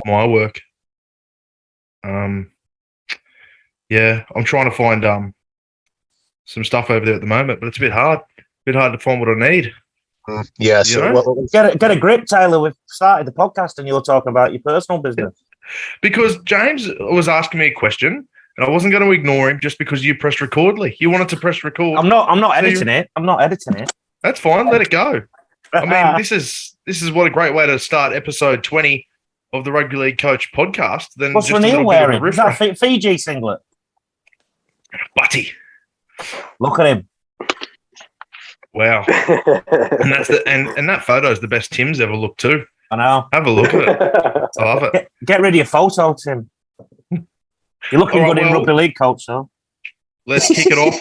my work. Yeah, I'm trying to find some stuff over there at the moment, but it's a bit hard. To find what I need. Yeah, so get a grip, Taylor. We've started the podcast, and you're talking about your personal business. Because James was asking me a question, and I wasn't going to ignore him just because you pressed record. You wanted to press record. I'm not editing it. I'm not editing it. That's fine. Let it go. I mean, this is what a great way to start episode 20 of the Rugby League Coach podcast. Then what's just Renil wearing? Is that a Fiji singlet? Butty. Look at him. Wow. And that's and that photo is the best Tim's ever looked too. I know. Have a look at it. I love it. Get rid of your photo, Tim. You're looking good in Rugby League, Coach, though. Let's kick it off.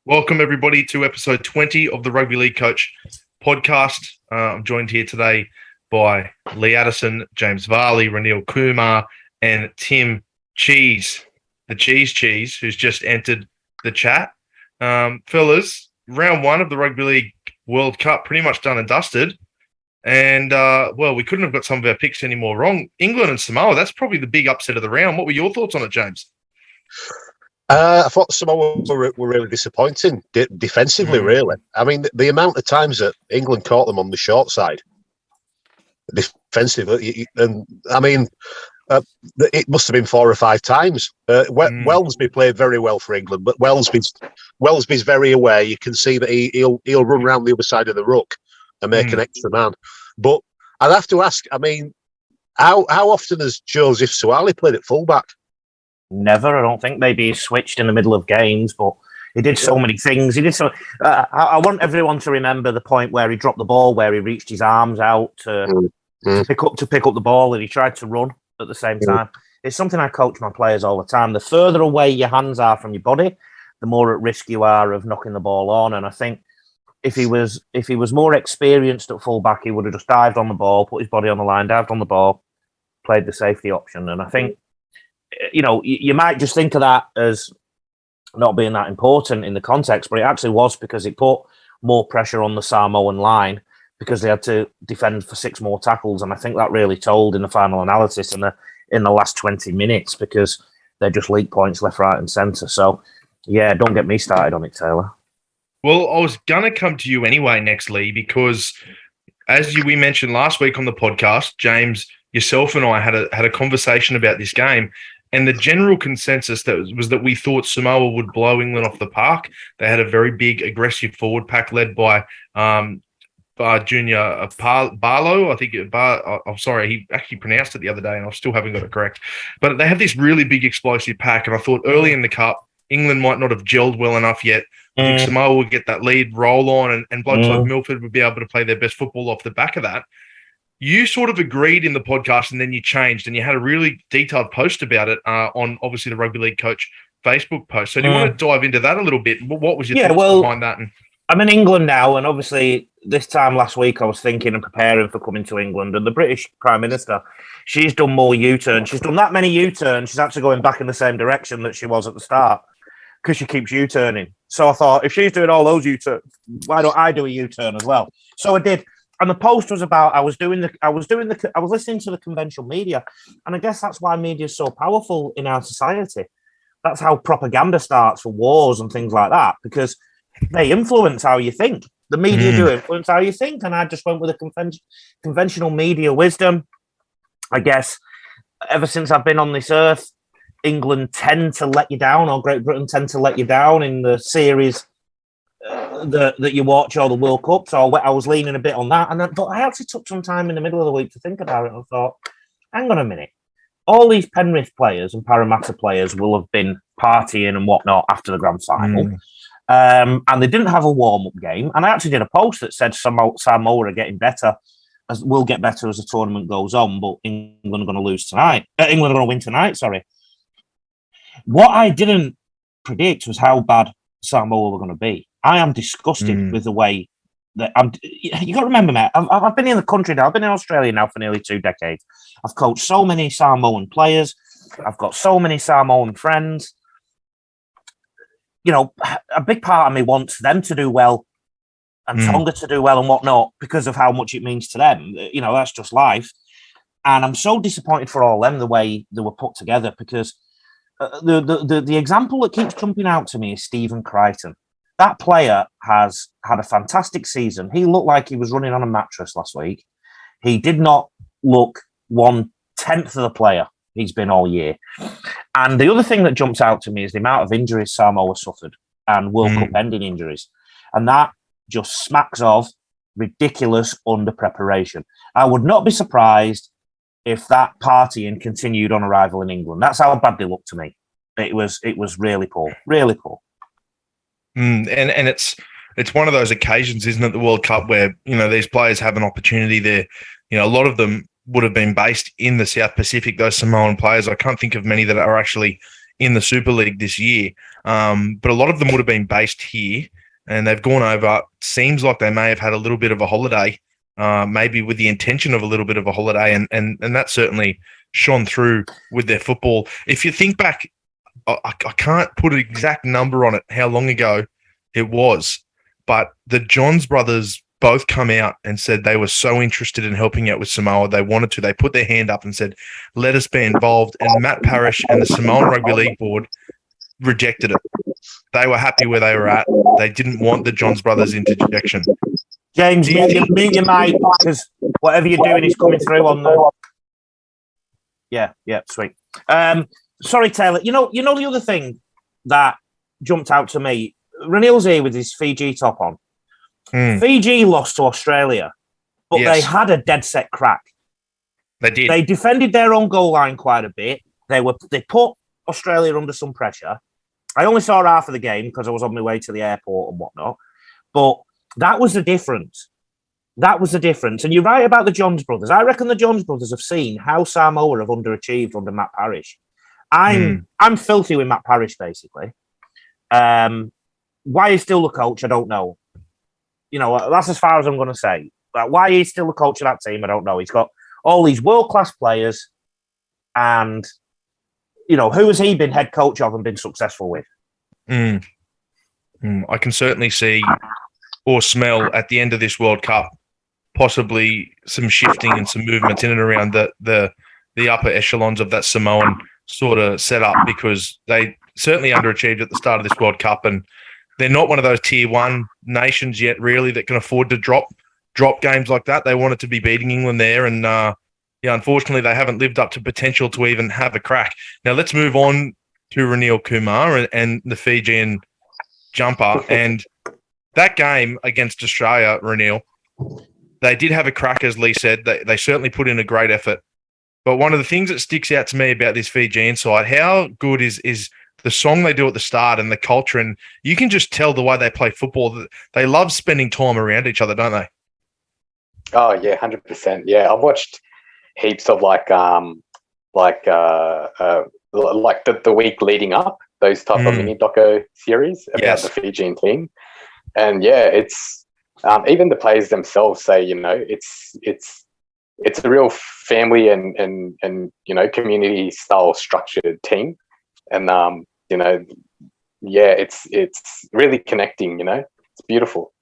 Welcome, everybody, to episode 20 of the Rugby League Coach podcast. I'm joined here today by Lee Addison, James Varley, Renil Kumar, and Tim Cheese, the Cheese, who's just entered the chat. Fellas, round one of the Rugby League World Cup pretty much done and dusted. And, we couldn't have got some of our picks any more wrong. England and Samoa, that's probably the big upset of the round. What were your thoughts on it, James? I thought Samoa were really disappointing defensively, really. I mean, the amount of times that England caught them on the short side defensively, and I mean, it must have been 4 or 5 times. Wellesby played very well for England, but Wellesby's very aware. You can see that he'll run around the other side of the ruck and make an extra man. But I'd have to ask, I mean, how often has Joseph Suaalii played at fullback? Never, I don't think. Maybe he switched in the middle of games, but he did so many things. He did so. I want everyone to remember the point where he dropped the ball, where he reached his arms out to pick up the ball, and he tried to run at the same time. It's something I coach my players all the time. The further away your hands are from your body, the more at risk you are of knocking the ball on. And I think if he was more experienced at fullback, he would have just dived on the ball, put his body on the line, dived on the ball, played the safety option. And I think, you might just think of that as not being that important in the context, but it actually was, because it put more pressure on the Samoan line because they had to defend for 6 more tackles. And I think that really told in the final analysis in the last 20 minutes, because they just leaked points left, right and centre. So, yeah, don't get me started on it, Taylor. Well, I was going to come to you anyway next, Lee, because as we mentioned last week on the podcast, James, yourself and I had a conversation about this game, and the general consensus was that we thought Samoa would blow England off the park. They had a very big, aggressive forward pack led by Junior Barlow. I think I'm sorry, he actually pronounced it the other day, and I still haven't got it correct. But they have this really big, explosive pack, and I thought early in the Cup, England might not have gelled well enough yet. I think Samoa would get that lead roll on, and blokes like Milford would be able to play their best football off the back of that. You sort of agreed in the podcast, and then you changed, and you had a really detailed post about it on, obviously, the Rugby League Coach Facebook post. So do you want to dive into that a little bit? What was your thoughts behind that? I'm in England now, and obviously this time last week I was thinking and preparing for coming to England, and the British Prime Minister, she's done more U-turns. She's done that many U-turns, she's actually going back in the same direction that she was at the start, because she keeps U-turning. So I thought, if she's doing all those U-turns, why don't I do a U-turn as well? So I did. And the post was about I was listening to the conventional media, and I guess that's why media is so powerful in our society. That's how propaganda starts for wars and things like that, because they influence how you think. The media do influence how you think, and I just went with a conventional media wisdom. I guess ever since I've been on this earth, England tend to let you down, or Great Britain tend to let you down in the series that you watch, or the World Cup. So I was leaning a bit on that, but I actually took some time in the middle of the week to think about it. I thought, hang on a minute, all these Penrith players and Parramatta players will have been partying and whatnot after the grand final, and they didn't have a warm-up game. And I actually did a post that said Samoa are getting better, will get better as the tournament goes on, but England are going to lose tonight. England are going to win tonight, sorry. What I didn't predict was how bad Samoa were going to be. I am disgusted with the way that you got to remember, mate, I've been in the country now. I've been in Australia now for nearly 2 decades. I've coached so many Samoan players. I've got so many Samoan friends. A big part of me wants them to do well and Tonga to do well and whatnot, because of how much it means to them. That's just life. And I'm so disappointed for all them the way they were put together, because the example that keeps jumping out to me is Stephen Crichton. That player has had a fantastic season. He looked like he was running on a mattress last week. He did not look 1/10 of the player he's been all year. And the other thing that jumps out to me is the amount of injuries Samoa suffered, and World Cup ending injuries. And that just smacks of ridiculous under preparation. I would not be surprised if that partying continued on arrival in England. That's how bad they looked to me. It was really poor, really poor. And it's one of those occasions, isn't it, the World Cup, where, you know, these players have an opportunity there. You know, a lot of them would have been based in the South Pacific, those Samoan players. I can't think of many that are actually in the Super League this year. But a lot of them would have been based here, and they've gone over. Seems like they may have had a little bit of a holiday, maybe with the intention of a little bit of a holiday, and that certainly shone through with their football. If you think back, I can't put an exact number on it, how long ago it was, but the Johns brothers both come out and said they were so interested in helping out with Samoa. They wanted to. They put their hand up and said, let us be involved. And Matt Parrish and the Samoan Rugby League Board rejected it. They were happy where they were at. They didn't want the Johns brothers interjection. James, mute your mic, because whatever you're doing is coming through on the... Yeah, sweet. Sorry, Taylor. You know the other thing that jumped out to me? Ranil's here with his Fiji top on. Fiji lost to Australia, but they had a dead set crack. They did. They defended their own goal line quite a bit. They put Australia under some pressure. I only saw half of the game because I was on my way to the airport and whatnot. But that was the difference. And you're right about the Johns brothers. I reckon the Johns brothers have seen how Samoa have underachieved under Matt Parrish. I'm filthy with Matt Parrish, basically. Why he's still the coach, I don't know. You know, that's as far as I'm going to say. Why he's still the coach of that team, I don't know. He's got all these world-class players, and, you know, who has he been head coach of and been successful with? I can certainly see or smell at the end of this World Cup possibly some shifting and some movements in and around the upper echelons of that Samoan sort of setup, because they certainly underachieved at the start of this World Cup, and they're not one of those tier one nations yet, really, that can afford to drop games like that. They wanted to be beating England there, and unfortunately, they haven't lived up to potential to even have a crack. Now, let's move on to Ranil Kumar and the Fijian jumper. And that game against Australia, Ranil, they did have a crack, as Lee said. They certainly put in a great effort. But one of the things that sticks out to me about this Fijian side, how good is the song they do at the start and the culture, and you can just tell the way they play football that they love spending time around each other, don't they? Oh yeah, 100%. Yeah, I've watched heaps of like the week leading up, those type of mini doco series about the Fijian team, and yeah, it's even the players themselves say, you know, it's a real family and you know, community style structured team, and you know, yeah, it's really connecting, you know. It's beautiful.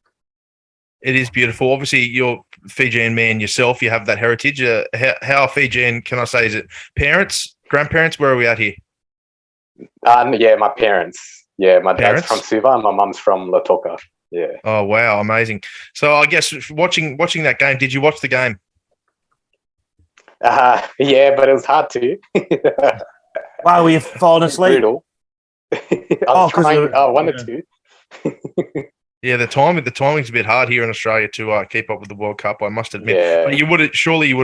It is beautiful. Obviously, you're a Fijian man yourself. You have that heritage. How Fijian can I say? Is it parents, grandparents? Where are we at here? Yeah, my parents. Yeah, my dad's from Suva and my mum's from Lautoka. Yeah. Oh, wow. Amazing. So I guess watching that game, did you watch the game? Yeah, but it was hard to. Why were you falling asleep? Brutal. I was trying one or two. Yeah, the timing's a bit hard here in Australia to keep up with the World Cup, I must admit. Yeah. But you would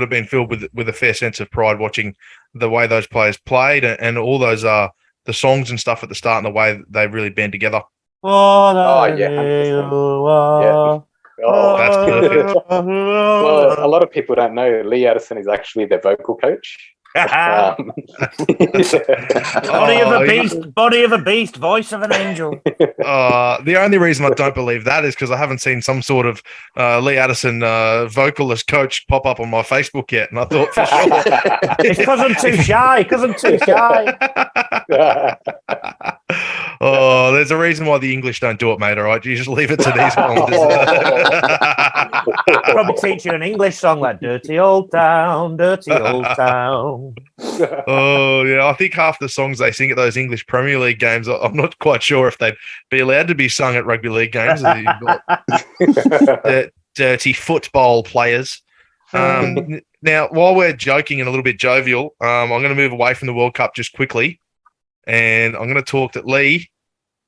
have been filled with a fair sense of pride watching the way those players played and all those the songs and stuff at the start and the way they really band together. Oh yeah, 100%. Yeah. Oh, that's perfect. Well, a lot of people don't know Lee Addison is actually their vocal coach. Body of a beast, voice of an angel. The only reason I don't believe that is because I haven't seen some sort of Lee Addison vocalist coach pop up on my Facebook yet, and I thought for sure it's because I'm too shy. Oh, there's a reason why the English don't do it, mate. All right, you just leave it to these ones. Probably teach you an English song like "Dirty Old Town, Dirty Old Town." Oh yeah, I think half the songs they sing at those English Premier League games, I'm not quite sure if they'd be allowed to be sung at rugby league games. Dirty football players. Now, while we're joking and a little bit jovial, I'm going to move away from the World Cup just quickly, and I'm going to talk that Lee,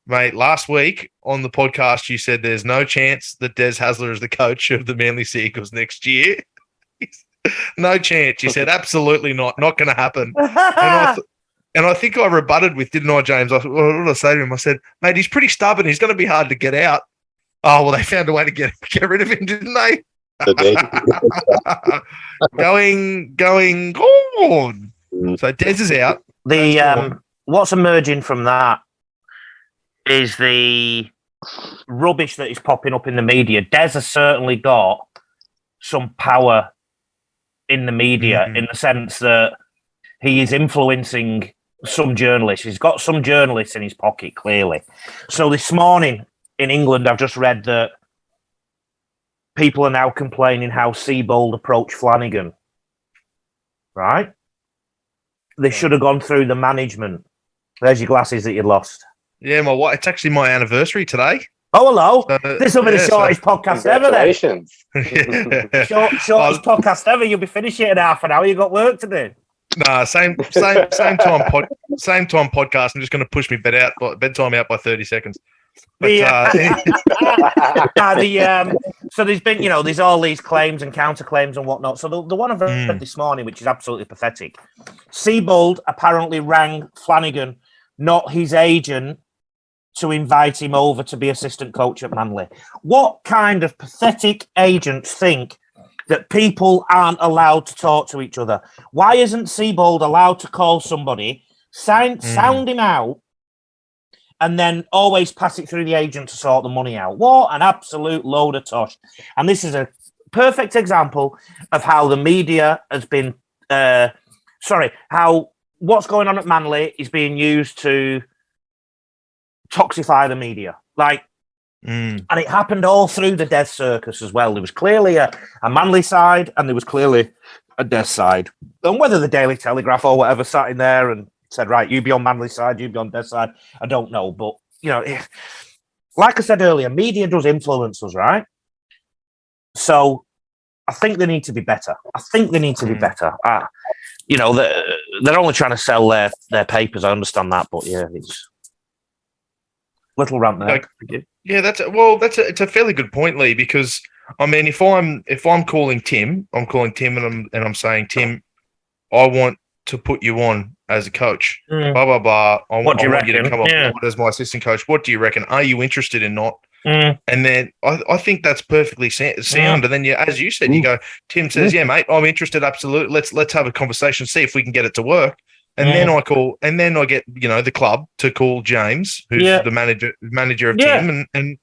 mate. Last week on the podcast, you said there's no chance that Des Hasler is the coach of the Manly Sea Eagles next year. No chance. You said absolutely not going to happen. And I think I rebutted with, didn't I, James? What did I say to him? I said, mate, he's pretty stubborn. He's going to be hard to get out. Oh, well, they found a way to get rid of him, didn't they? going on. So Des is out. What's emerging from that is the rubbish that is popping up in the media. Des has certainly got some power in the media in the sense that he is influencing some journalists. He's got some journalists in his pocket, clearly. So this morning in England, I've just read that people are now complaining how Seabold approached Flanagan. Right? They should have gone through the management. There's your glasses that you lost. Yeah, it's actually my anniversary today. Oh, hello. This will be the shortest podcast ever then. Shortest podcast ever. You'll be finishing it in half an hour. You've got work to do. Nah, same time podcast. I'm just going to push me bedtime out by 30 seconds. But, so there's been, there's all these claims and counterclaims and whatnot. So the one I've read this morning, which is absolutely pathetic. Seabold apparently rang Flanagan, not his agent, to invite him over to be assistant coach at Manly. What kind of pathetic agents think that people aren't allowed to talk to each other? Why isn't Seabold allowed to call somebody, sound him out, and then always pass it through the agent to sort the money out? What an absolute load of tosh. And this is a perfect example of how the media has been, how what's going on at Manly is being used to toxify the media. And it happened all through the Death Circus as well. There was clearly a Manly side and there was clearly a Death side. And whether the Daily Telegraph or whatever sat in there and said, right, you be on Manly's side, you be on Death side, I don't know. But, like I said earlier, media does influence us, right? So I think they need to be better. They're only trying to sell their papers. I understand that, but yeah, it's little rant there. Yeah, it's a fairly good point, Lee, because I mean, if I'm calling Tim, and I'm saying, Tim, I want to put you on as a coach. Blah blah blah. I want you to come on board as my assistant coach. What do you reckon? Are you interested in not? And then I think that's perfectly sound. And then as you said, you go, Tim says, yeah, mate, I'm interested. Absolutely. Let's have a conversation, see if we can get it to work. And then I get, the club to call James, who's the manager of Tim, and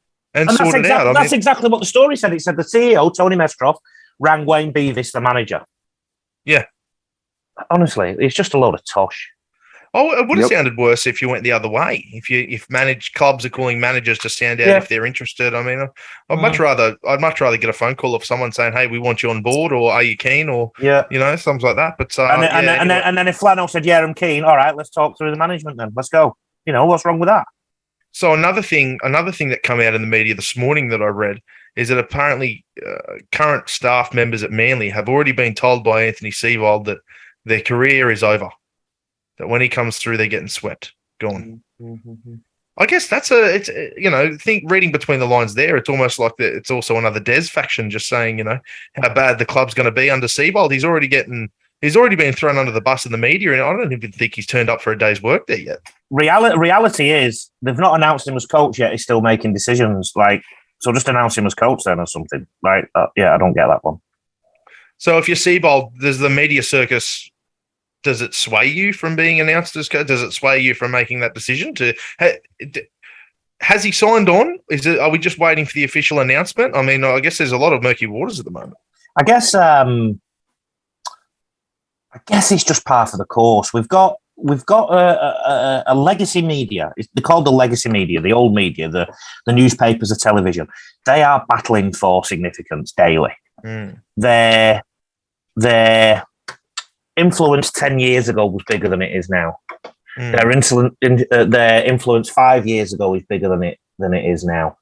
sort it out. That's exactly what the story said. It said the CEO, Tony Mestroff, rang Wayne Beavis, the manager. Yeah. Honestly, it's just a load of tosh. Oh, it would have sounded worse if you went the other way. If clubs are calling managers to stand out if they're interested. I mean, I'd much rather get a phone call of someone saying, "Hey, we want you on board," or "Are you keen?" or something like that. But and then if Flano said, "Yeah, I'm keen," all right, let's talk through the management then. Let's go. What's wrong with that? So another thing that came out in the media this morning that I read is that apparently current staff members at Manly have already been told by Anthony Seabold that their career is over. That when he comes through, they're getting swept, gone. I guess that's reading between the lines there, it's almost like it's also another Des faction just saying, how bad the club's going to be under Seabold. He's already been thrown under the bus in the media, and I don't even think he's turned up for a day's work there yet. Reality is they've not announced him as coach yet. He's still making decisions. So just announce him as coach then or something. I don't get that one. So if you're Seabold, does the media circus, does it sway you from being announced as coach? Does it sway you from making that decision? Has he signed on? Are we just waiting for the official announcement? I mean, I guess there's a lot of murky waters at the moment. I guess it's just par for the course. We've got we've got a legacy media. They're called the legacy media, the old media, the newspapers, the television. They are battling for significance daily. Their influence 10 years ago was bigger than it is now. Their influence 5 years ago is bigger than it is now.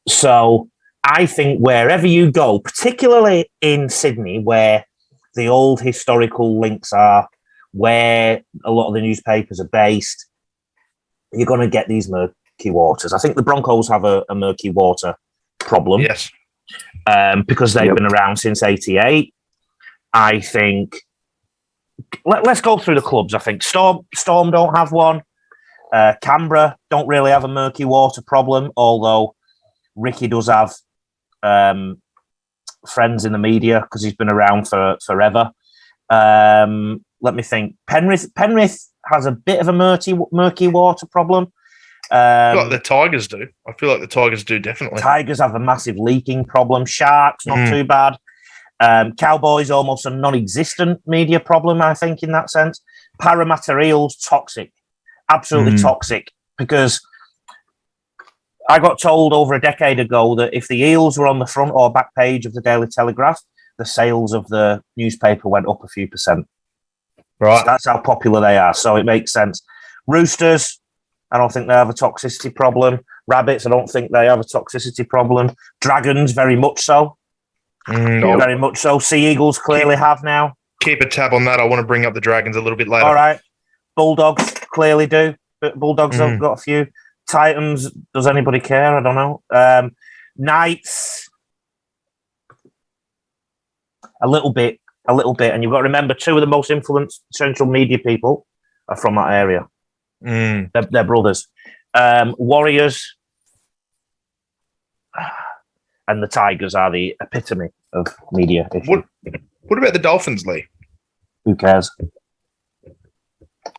So I think wherever you go, particularly in Sydney, where the old historical links are, where a lot of the newspapers are based, you're going to get these murky waters. I think the Broncos have a murky water problem. Yes. Because they've been around since 88. I think, let's go through the clubs. I think Storm don't have one. Canberra don't really have a murky water problem, although Ricky does have friends in the media because he's been around for forever. Let me think. Penrith has a bit of a murky water problem. Like the Tigers do. I feel like the Tigers do, definitely. Tigers have a massive leaking problem. Sharks, not too bad. Cowboys, almost a non-existent media problem, I think, in that sense. Parramatta Eels, toxic. Absolutely toxic. Because I got told over a decade ago that if the Eels were on the front or back page of the Daily Telegraph, the sales of the newspaper went up a few percent. Right. So that's how popular they are. So it makes sense. Roosters, I don't think they have a toxicity problem. Rabbits, I don't think they have a toxicity problem. Dragons, very much so. Very much so. Sea Eagles clearly have now. Keep a tab on that. I want to bring up the Dragons a little bit later. All right. Bulldogs clearly do. But Bulldogs have got a few. Titans, does anybody care? I don't know. Knights, a little bit. And you've got to remember, two of the most influential media people are from that area. They're brothers. Warriors and the Tigers are the epitome of media. What about the Dolphins, Lee? Who cares?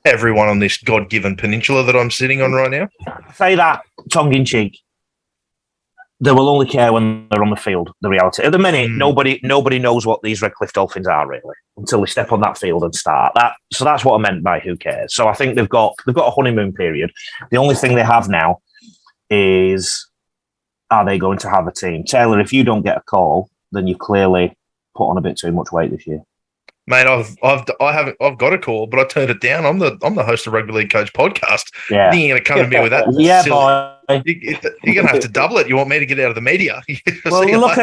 Everyone on this God-given peninsula that I'm sitting on right now. Say that tongue-in-cheek. They will only care when they're on the field, the reality. At the minute, nobody knows what these Redcliffe Dolphins are, really, until they step on that field and start. So that's what I meant by who cares. So I think they've got a honeymoon period. The only thing they have now is, are they going to have a team? Taylor, if you don't get a call, then you clearly put on a bit too much weight this year. Mate, I've got a call, but I turned it down. I'm the host of Rugby League Coach podcast. Yeah, You're going to come to me with that? Yeah, silly. Boy. You're going to have to double it. You want me to get out of the media? Well, look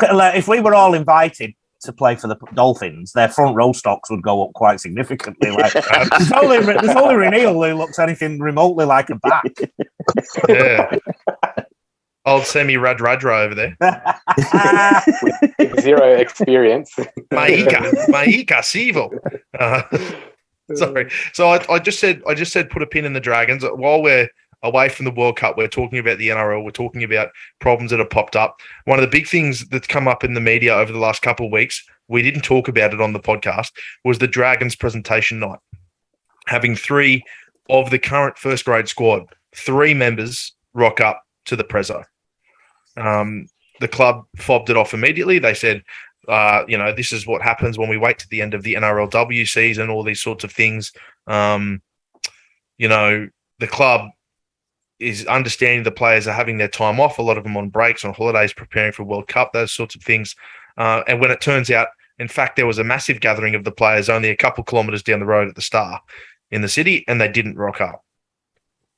at if we were all invited to play for the Dolphins, their front row stocks would go up quite significantly. Like, there's only Reneel who looks anything remotely like a back. Yeah. Old semi-Radra over there. Zero experience. Maika Sivo. Sorry. So I just said put a pin in the Dragons. While we're away from the World Cup, we're talking about the NRL. We're talking about problems that have popped up. One of the big things that's come up in the media over the last couple of weeks, we didn't talk about it on the podcast, was the Dragons presentation night. Having 3 of the current first grade squad, 3 members rock up to the Prezzo. The club fobbed it off immediately. They said, this is what happens when we wait to the end of the NRLW season, all these sorts of things. The club is understanding the players are having their time off, a lot of them on breaks, on holidays, preparing for World Cup, those sorts of things. And when it turns out, in fact, there was a massive gathering of the players only a couple kilometres down the road at the Star in the city, and they didn't rock up.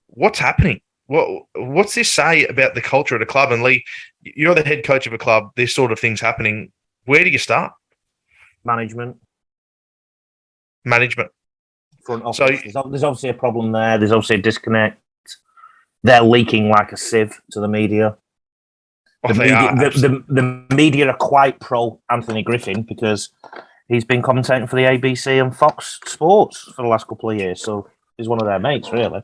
What's happening? What's this say about the culture of the club? And Lee, you're the head coach of a club, this sort of thing's happening. Where do you start? Management. Front office. So, there's obviously a problem there. There's obviously a disconnect. They're leaking like a sieve to the media. The media are quite pro Anthony Griffin because he's been commentating for the ABC and Fox Sports for the last couple of years. So he's one of their mates, really.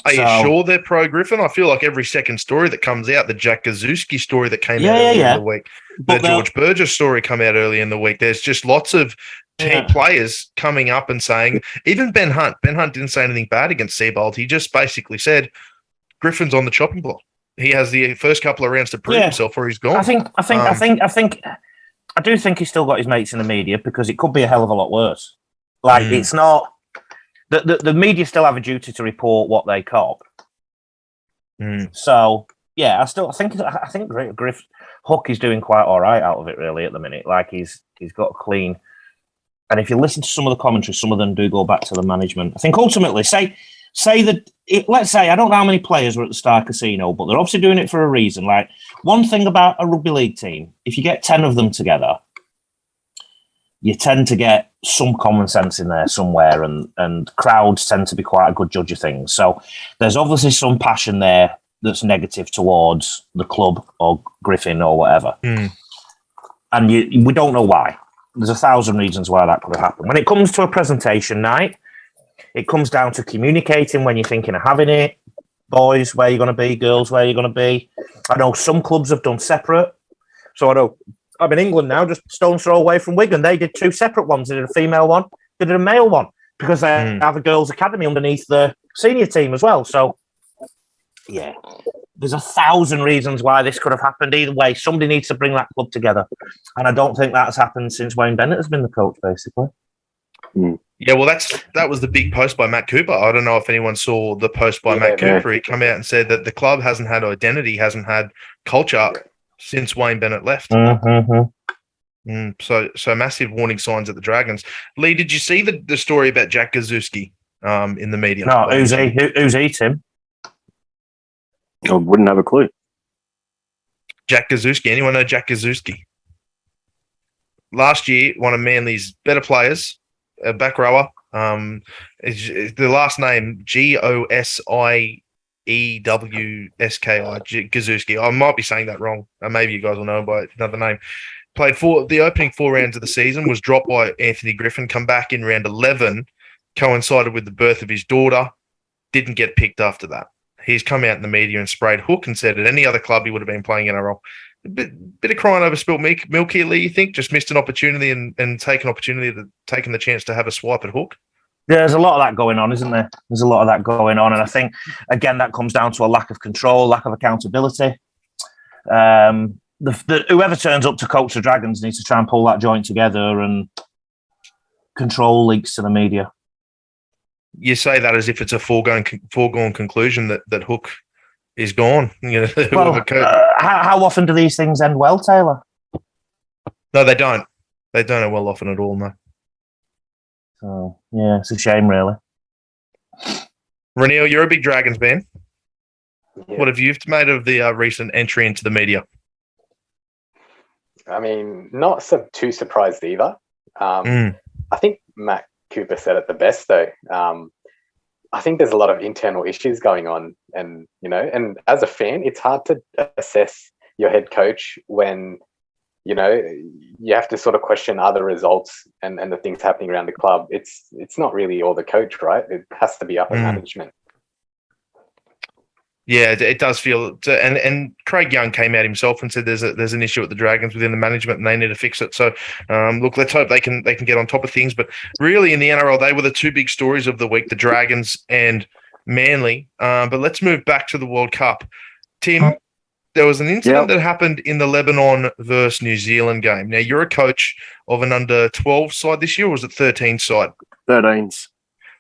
Are you sure they're pro Griffin? I feel like every second story that comes out, the Jack Gazewski story that came out earlier in the week, the George Burgess story come out early in the week. There's just lots of players coming up and saying, even Ben Hunt didn't say anything bad against Seabold. He just basically said, Griffin's on the chopping block. He has the first couple of rounds to prove himself, or he's gone. I do think he's still got his mates in the media because it could be a hell of a lot worse. Like it's not. the media still have a duty to report what they cop. So yeah, I think Griff Hook is doing quite all right out of it really at the minute. Like he's got a clean. And if you listen to some of the commentary, some of them do go back to the management. I think ultimately, say that let's say I don't know how many players were at the Star Casino, but they're obviously doing it for a reason. Like one thing about a rugby league team, if you get 10 of them together, you tend to get some common sense in there somewhere, and crowds tend to be quite a good judge of things. So there's obviously some passion there that's negative towards the club or Griffin or whatever. And we don't know why. There's 1,000 reasons why that could have happened. When it comes to a presentation night, it comes down to communicating when you're thinking of having it. Boys, where you're going to be. Girls, where you're going to be. I know some clubs have done separate. So I know I'm in England now, just stone's throw away from Wigan. They did 2 separate ones. They did a female one, they did a male one, because they have a girls' academy underneath the senior team as well. So, yeah, there's 1,000 reasons why this could have happened. Either way, somebody needs to bring that club together. And I don't think that's happened since Wayne Bennett has been the coach, basically. Yeah, well, that was the big post by Matt Cooper. I don't know if anyone saw the post by Matt Cooper. He came out and said that the club hasn't had identity, hasn't had culture since Wayne Bennett left. So massive warning signs at the Dragons. Lee, did you see the story about Jack Gazewski in the media? No, who's he, Tim? I wouldn't have a clue. Jack Gazewski. Anyone know Jack Gazewski? Last year, one of Manly's better players, a back rower. Is the last name GosieWski, Gazewski. I might be saying that wrong. Maybe you guys will know by another name. Played for the opening 4 rounds of the season, was dropped by Anthony Griffin, come back in round 11, coincided with the birth of his daughter, didn't get picked after that. He's come out in the media and sprayed Hook and said at any other club he would have been playing NRL. A bit of crying over spilt milk here, Lee, you think? Just missed an opportunity and taken the chance to have a swipe at Hook? There's a lot of that going on, isn't there? There's a lot of that going on. And I think, again, that comes down to a lack of control, lack of accountability. Whoever turns up to coach the Dragons needs to try and pull that joint together and control leaks to the media. You say that as if it's a foregone conclusion that Hook is gone. You know, well, how often do these things end well, Taylor? No, they don't. They don't end well often at all, no. So, yeah, it's a shame, really. Raniel, you're a big Dragons fan. Yeah. What have you made of the recent entry into the media? I mean, not too surprised either. I think Matt Cooper said it the best, though. I think there's a lot of internal issues going on, and and as a fan, it's hard to assess your head coach when you have to sort of question other results and the things happening around the club. It's not really all the coach, right? It has to be upper management. Yeah, it does feel, and Craig Young came out himself and said there's an issue at the Dragons within the management and they need to fix it. So, look, let's hope they can get on top of things. But really, in the NRL, they were the 2 big stories of the week: the Dragons and Manly. But let's move back to the World Cup. Tim, there was an incident that happened in the Lebanon versus New Zealand game. Now, you're a coach of an under-12 side this year, or was it 13 side? 13s.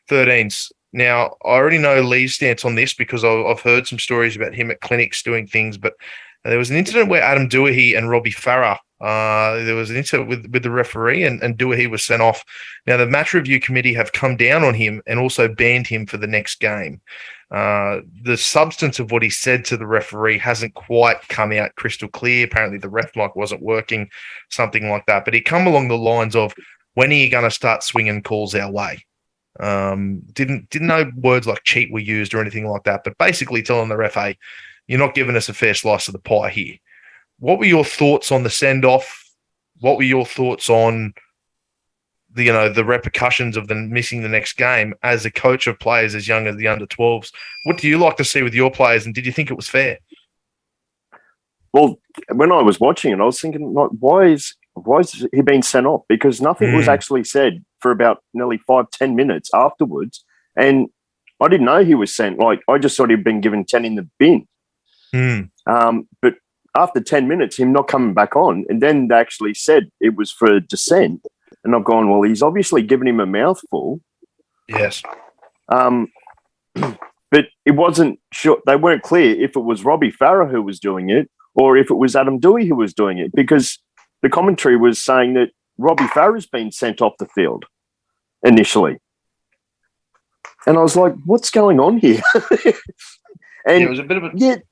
13s. Now, I already know Lee's stance on this because I've heard some stories about him at clinics doing things, but there was an incident where Adam Doohy and Robbie Farah, there was an incident with the referee and Doohy was sent off. Now, the match review committee have come down on him and also banned him for the next game. The substance of what he said to the referee hasn't quite come out crystal clear. Apparently, the ref mic wasn't working, something like that. But he come along the lines of, when are you going to start swinging calls our way? Didn't know words like cheat were used or anything like that, but basically telling the ref, hey, you're not giving us a fair slice of the pie here. What were your thoughts on the send-off? What were your thoughts on the repercussions of them missing the next game as a coach of players as young as the under-12s? What do you like to see with your players, and did you think it was fair? Well, when I was watching it, I was thinking, like, why is he being sent off? Because nothing was actually said for about nearly 5-10 minutes afterwards. And I didn't know he was sent. Like, I just thought he'd been given 10 in the bin. But after 10 minutes, him not coming back on, and then they actually said it was for dissent. And I've gone, well, he's obviously given him a mouthful. Yes. But it wasn't sure. They weren't clear if it was Robbie Farah who was doing it or if it was Adam Dewey who was doing it, because the commentary was saying that Robbie Farah's been sent off the field initially. And I was like, what's going on here? And it was a bit of a... It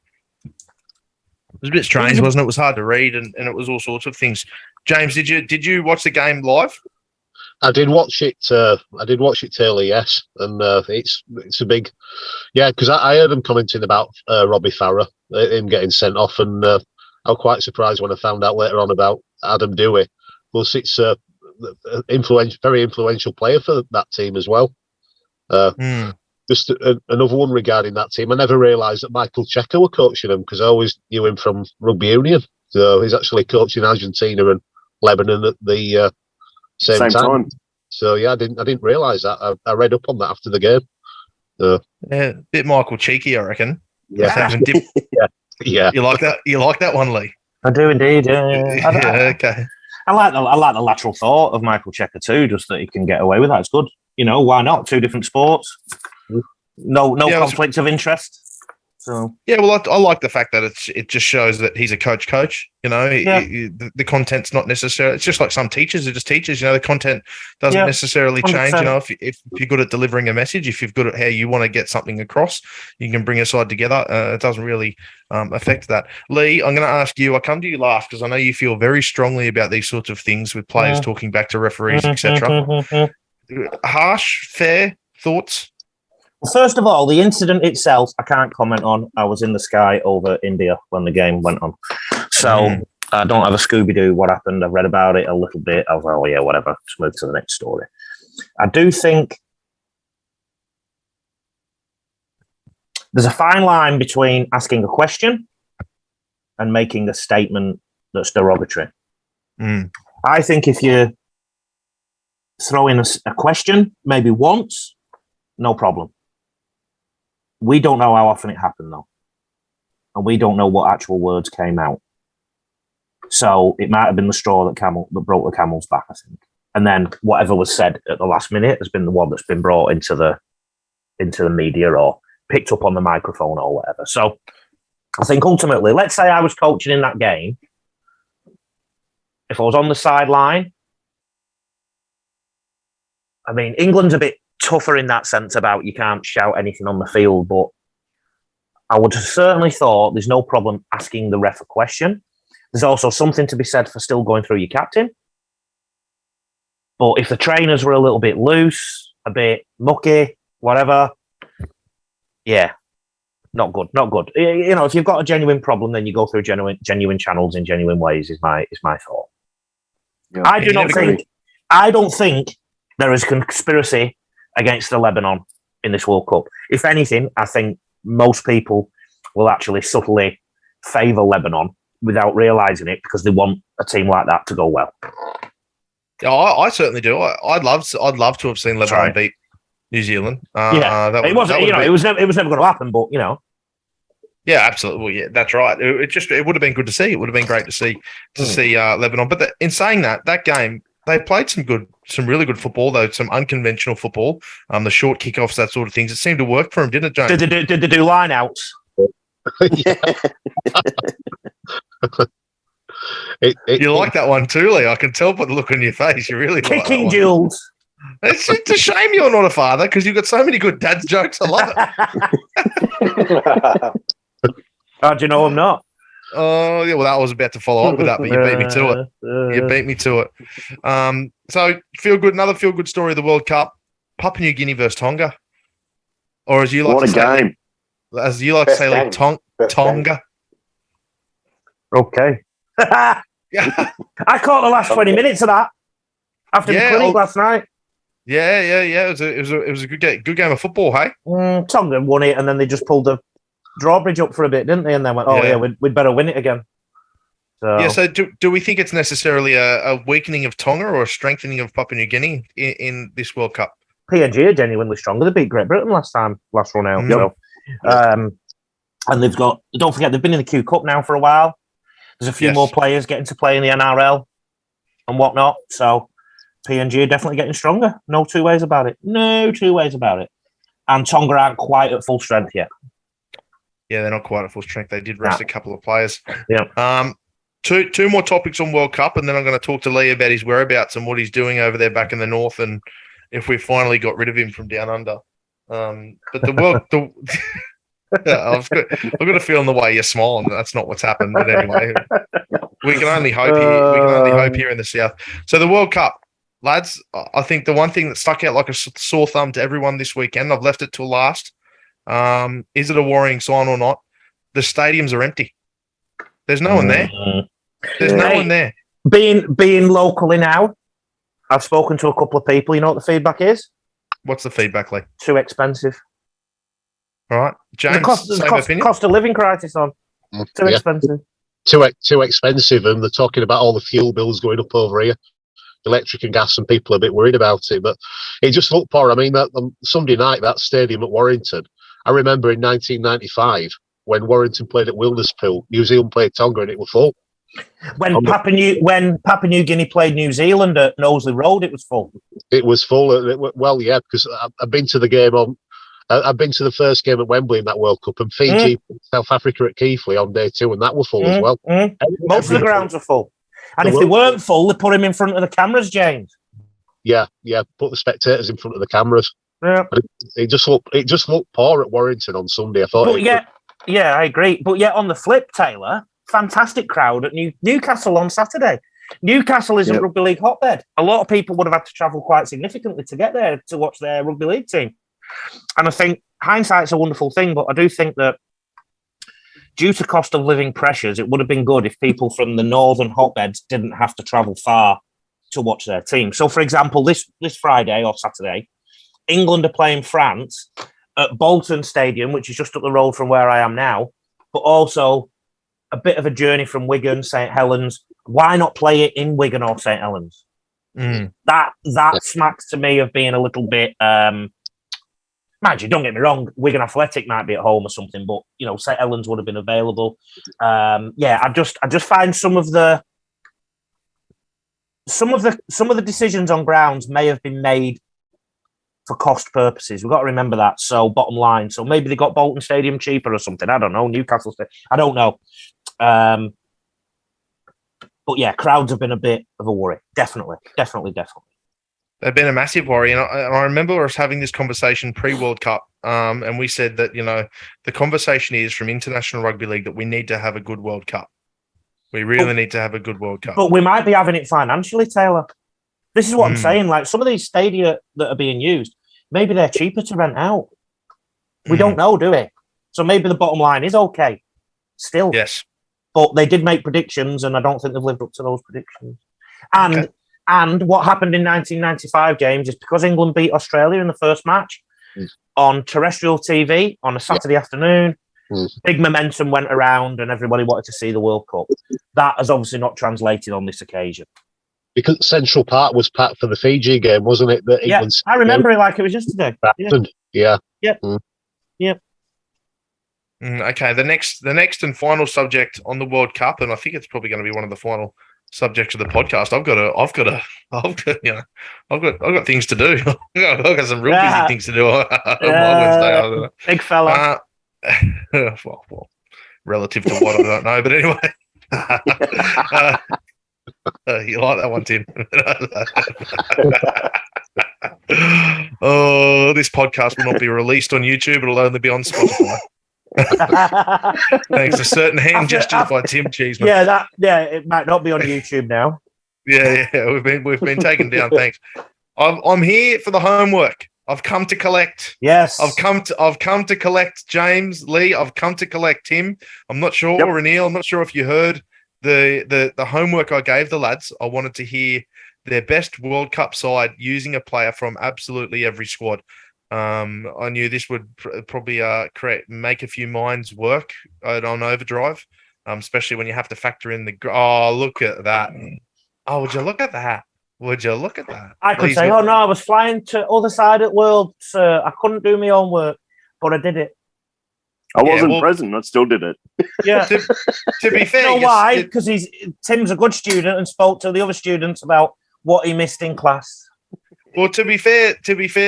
was a bit strange, wasn't it? It was hard to read, and it was all sorts of things. James, did you watch the game live? I did watch it. I did watch it early, yes, and it's a big, because I heard them commenting about Robbie Farah, him getting sent off, and I was quite surprised when I found out later on about Adam Dewey. Plus, it's very influential player for that team as well. Just another one regarding that team. I never realised that Michael Cheika were coaching him, because I always knew him from rugby union. So he's actually coaching Argentina and Lebanon at the same time. So I didn't realise that. I read up on that after the game. A bit Michael Cheeky, I reckon. Yeah, yeah. You like that? You like that one, Lee? I do indeed. Yeah. Okay. I like the lateral thought of Michael Cheika too. Just that he can get away with that. It's good. Why not? Two different sports. No conflict of interest. So well, I like the fact that it just shows that he's a coach. The content's not necessarily. It's just like some teachers are just teachers. The content doesn't necessarily change. 100%. If you're good at delivering a message, if you're good at how you want to get something across, you can bring a side together. It doesn't really affect that. Lee, I'm going to ask you. I come to you last because I know you feel very strongly about these sorts of things with players talking back to referees, etc. Harsh, fair thoughts? Well, first of all, the incident itself, I can't comment on. I was in the sky over India when the game went on. So I don't have a Scooby-Doo what happened. I've read about it a little bit. I was like, oh, yeah, whatever. Let's move to the next story. I do think there's a fine line between asking a question and making a statement that's derogatory. I think if you throw in a question, maybe once, no problem. We don't know how often it happened, though. And we don't know what actual words came out. So it might have been the straw that broke the camel's back, I think. And then whatever was said at the last minute has been the one that's been brought into the media or picked up on the microphone or whatever. So I think ultimately, let's say I was coaching in that game. If I was on the sideline, I mean, England's a bit tougher in that sense about you can't shout anything on the field, but I would have certainly thought there's no problem asking the ref a question. There's also something to be said for still going through your captain. But if the trainers were a little bit loose, a bit mucky, whatever, not good. If you've got a genuine problem, then you go through genuine channels in genuine ways. Is my thought. Yeah, I don't think there is conspiracy against the Lebanon in this World Cup. If anything, I think most people will actually subtly favour Lebanon without realising it because they want a team like that to go well. Yeah, I certainly do. I'd love to have seen Lebanon beat New Zealand. It was never going to happen, but Yeah, absolutely. Well, yeah, that's right. It would have been good to see. It would have been great to see Lebanon. But in saying that game, they played some really good football, though, some unconventional football. The short kickoffs, that sort of things. It seemed to work for them, didn't it, James? Did they do line-outs? You like that one too, Lee. I can tell by the look on your face. You really like kicking duels. It's a shame you're not a father because you've got so many good dad's jokes. I love it. How do you know I'm not? Oh, yeah. Well, I was about to follow up with that, but you beat me to it. So another feel good story of the World Cup: Papua New Guinea versus Tonga, or as you like to say, Tonga. Okay. I caught the last 20 minutes of that after the clinic last night. Yeah. It was a good game of football, hey? Tonga won it, and then they just pulled the drawbridge up for a bit, didn't they? And then went, we'd better win it again. So do we think it's necessarily a weakening of Tonga or a strengthening of Papua New Guinea in this World Cup? PNG are genuinely stronger. They beat Great Britain last run out. So, and they've got, don't forget, they've been in the Q Cup now for a while. There's a few more players getting to play in the NRL and whatnot. So PNG are definitely getting stronger. No two ways about it. And Tonga aren't quite at full strength yet. Yeah, they're not quite at full strength. They did rest a couple of players. Yeah. Two more topics on World Cup, and then I'm going to talk to Lee about his whereabouts and what he's doing over there back in the north, and if we finally got rid of him from down under. But I've got a feeling the way you're smiling that's not what's happened. But anyway, we can only hope here. We can only hope here in the south. So the World Cup, lads. I think the one thing that stuck out like a sore thumb to everyone this weekend, I've left it till last. Is it a worrying sign or not? The stadiums are empty. There's no one there. There's no one there. Being locally now, I've spoken to a couple of people. You know what the feedback is? What's the feedback, Lee? Too expensive. All right, James. Cost of living crisis on. Too expensive. Too expensive, and they're talking about all the fuel bills going up over here, electric and gas, and people are a bit worried about it. But it just looked poor. I mean, that Sunday night, that stadium at Warrington. I remember in 1995 when Warrington played at Wilderspool, New Zealand played Tonga, and it was full. When Papua New Guinea played New Zealand at Knowsley Road, it was full. It was full. Well, yeah, because I've been to the game on. I've been to the first game at Wembley in that World Cup, and Fiji, South Africa at Keighley on day 2, and that was full as well. Most of the grounds are full, and if they weren't full, they put them in front of the cameras, James. Yeah, put the spectators in front of the cameras. Yeah, but it just looked poor at Warrington on Sunday. I thought. But yeah, I agree. But yet on the flip, Taylor, fantastic crowd at Newcastle on Saturday. Newcastle is a rugby league hotbed. A lot of people would have had to travel quite significantly to get there to watch their rugby league team. And I think hindsight's a wonderful thing, but I do think that due to cost of living pressures, it would have been good if people from the northern hotbeds didn't have to travel far to watch their team. So, for example, this Friday or Saturday, England are playing France at Bolton Stadium, which is just up the road from where I am now, but also a bit of a journey from Wigan, St Helens. Why not play it in Wigan or St Helens? That smacks to me of being a little bit... mind you, don't get me wrong, Wigan Athletic might be at home or something, but St Helens would have been available. I just find some of the decisions on grounds may have been made for cost purposes. We've got to remember that. So bottom line, so maybe they got Bolton Stadium cheaper or something. I don't know. Newcastle Stadium. I don't know. But yeah, crowds have been a bit of a worry. Definitely. They've been a massive worry. And I remember us having this conversation pre-World Cup, and we said that, the conversation is from International Rugby League that we need to have a good World Cup. We really need to have a good World Cup. But we might be having it financially, Taylor. This is what I'm saying. Like, some of these stadia that are being used, maybe they're cheaper to rent out. We don't know, do we? So maybe the bottom line is okay. Still. Yes. But they did make predictions, and I don't think they've lived up to those predictions. And what happened in 1995, James, is because England beat Australia in the first match on terrestrial TV on a Saturday afternoon, big momentum went around and everybody wanted to see the World Cup. That has obviously not translated on this occasion. Because Central Park was packed for the Fiji game, wasn't it? I remember it like it was yesterday. Yeah. Okay, the next and final subject on the World Cup, and I think it's probably going to be one of the final subjects of the podcast. I've got things to do. I've got some real busy things to do on my Wednesday. Big fella. Well, relative to what I don't know, but anyway. You like that one, Tim? Oh, this podcast will not be released on YouTube. It'll only be on Spotify. Thanks to certain hand gestures by Tim Cheeseman. It might not be on YouTube now. Yeah, we've been taken down. Thanks. I'm here for the homework. I've come to collect. Yes. I've come to collect James, Lee. I've come to collect Tim. I'm not sure, Reneel. I'm not sure if you heard the homework I gave the lads. I wanted to hear their best World Cup side using a player from absolutely every squad. I knew this would probably make a few minds work on overdrive, especially when you have to factor in look at that. Oh, would you look at that? I could say, I was flying to other side of the world, sir. I couldn't do my own work, but I did it. I wasn't present. I still did it. Yeah. to be fair, you know why? Because Tim's a good student and spoke to the other students about what he missed in class. Well, to be fair,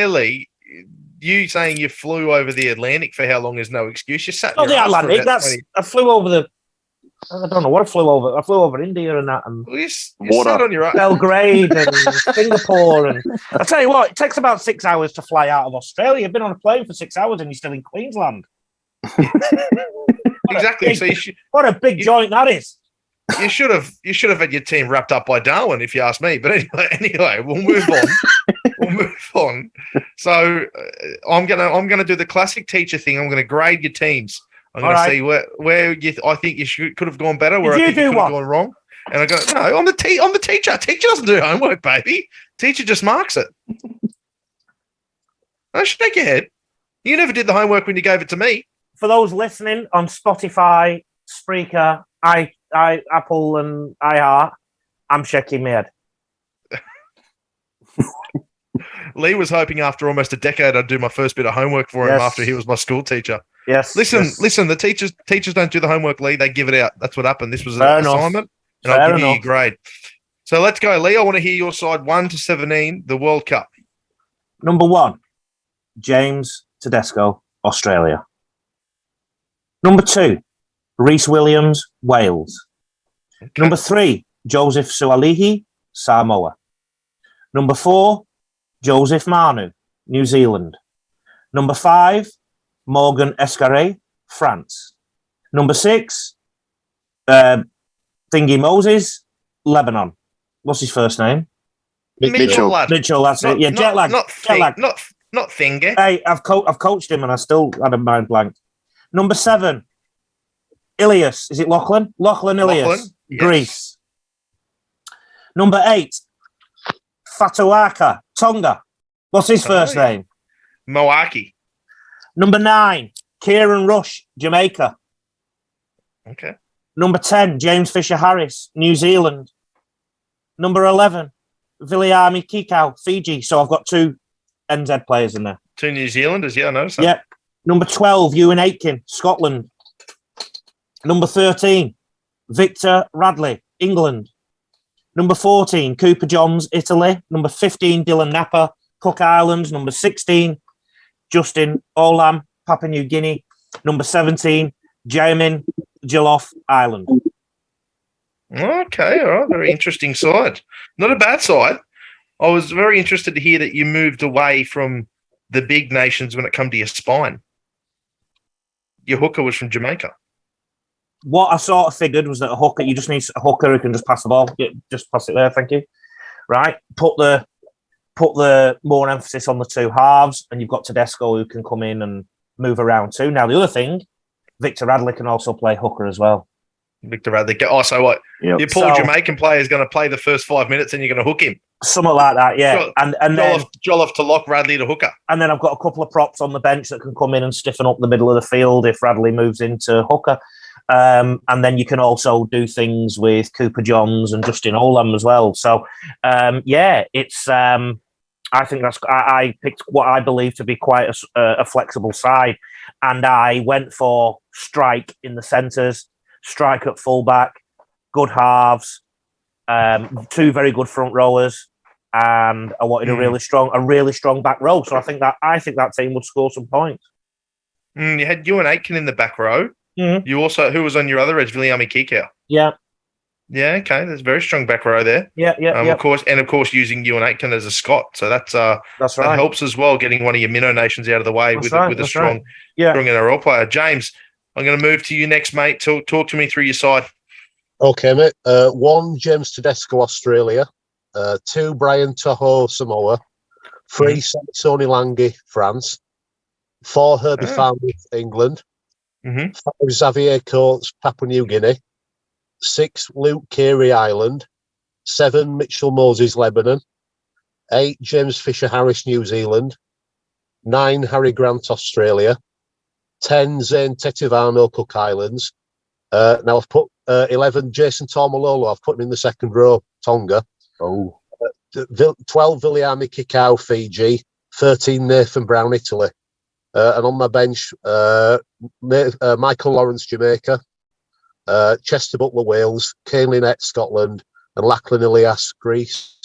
Lee, you saying you flew over the Atlantic for how long is no excuse. You sat. Not in the your ass for Atlantic. about That's 20. I flew over the. I don't know what I flew over. I flew over India and that, and Well, you Water. sat on your ass. Belgrade and Singapore, and I tell you what, it takes about 6 hours to fly out of Australia. You've been on a plane for 6 hours and you're still in Queensland. Exactly. So What a big joint that is. you should have had your team wrapped up by Darwin, if you ask me. But anyway, we'll move on. We'll move on. So I'm gonna do the classic teacher thing. I'm gonna grade your teams. I'm going to see where I think you could have gone better, where I think you could have gone wrong. And I go, no, I'm the teacher. Teacher doesn't do homework, baby. Teacher just marks it. I shake your head. You never did the homework when you gave it to me. For those listening on Spotify, Spreaker, Apple, and iHeart, I'm shaking my head. Lee was hoping after almost a decade I'd do my first bit of homework for him after he was my school teacher. Yes. Listen. The teachers don't do the homework, Lee. They give it out. That's what happened. This was Fair an assignment, and I'll give you your grade. So let's go, Lee. I want to hear your side 1 to 17, the World Cup. Number 1, James Tedesco, Australia. Number 2, Rhys Williams, Wales. Okay. Number 3, Joseph Sualihi, Samoa. Number 4, Joseph Manu, New Zealand. Number 5, Morgan Escaré, France. Number 6, Thingy Moses, Lebanon. What's his first name? Mitchell, that's it. Yeah, jet lag. Not Thingy. Hey, I've coached him and I still had a mind blank. Number 7, Ilias. Is it Lachlan? Lachlan Ilias, yes. Greece. Number 8, Fatuaka, Tonga. What's his first name? Moaki. Number 9, Kieran Rush, Jamaica. Okay. Number 10, James Fisher-Harris, New Zealand. Number 11, Viliami Kikau, Fiji. So I've got 2 NZ players in there. 2 New Zealanders, yeah, I know. Yep. Number 12, Ewan Aitken, Scotland. Number 13, Victor Radley, England. Number 14, Cooper Johns, Italy. Number 15, Dylan Napa, Cook Islands. Number 16, Justin Olam, Papua New Guinea. Number 17, Jamin Jolof Island. Okay, all right. Very interesting side. Not a bad side. I was very interested to hear that you moved away from the big nations when it come to your spine. Your hooker was from Jamaica. What I sort of figured was that a hooker, you just need a hooker who can just pass the ball. Yeah, just pass it there, thank you. Right? Put the more emphasis on the 2 halves, and you've got Tedesco who can come in and move around too. Now, the other thing, Victor Radley can also play hooker as well. Victor Radley. Oh, so what? Yep. Your poor Jamaican player is going to play the first 5 minutes and you're going to hook him. Something like that, yeah. And then Joloff to lock Radley to hooker. And then I've got a couple of props on the bench that can come in and stiffen up the middle of the field if Radley moves into hooker. And then you can also do things with Cooper Johns and Justin Olam as well. So, it's. I think I picked what I believe to be quite a flexible side, and I went for strike in the centres, strike at fullback, good halves, 2 very good front rowers, and I wanted a really strong back row. So I think that team would score some points. You had Ewan Aitken in the back row. Mm-hmm. You also, who was on your other edge, Viliami Kikau. Yeah. Yeah, okay. There's a very strong back row there. Yeah. Of course, using Ewan Aitken as a Scot. So that's right. That helps as well, getting one of your minnow nations out of the way with a strong NRL player. James, I'm going to move to you next, mate. Talk to me through your side. Okay, mate. 1, James Tedesco, Australia. 2, Brian Toho, Samoa. 3, Sony Lange, France. 4, Herbie Farmouth, England. 5, Xavier Coates, Papua New Guinea. 6, Luke Carey, Ireland. 7, Mitchell Moses, Lebanon. 8, James Fisher-Harris, New Zealand. 9, Harry Grant, Australia. 10, Zane Tetivano, Cook Islands. Now I've put 11, Jason Tormalolo. I've put him in the second row, Tonga. 12, Viliami Kikau, Fiji. 13, Nathan Brown, Italy. And on my bench, Michael Lawrence, Jamaica. Chester Butler, Wales. Kane Lynette, Scotland. And Lachlan Ilias, Greece.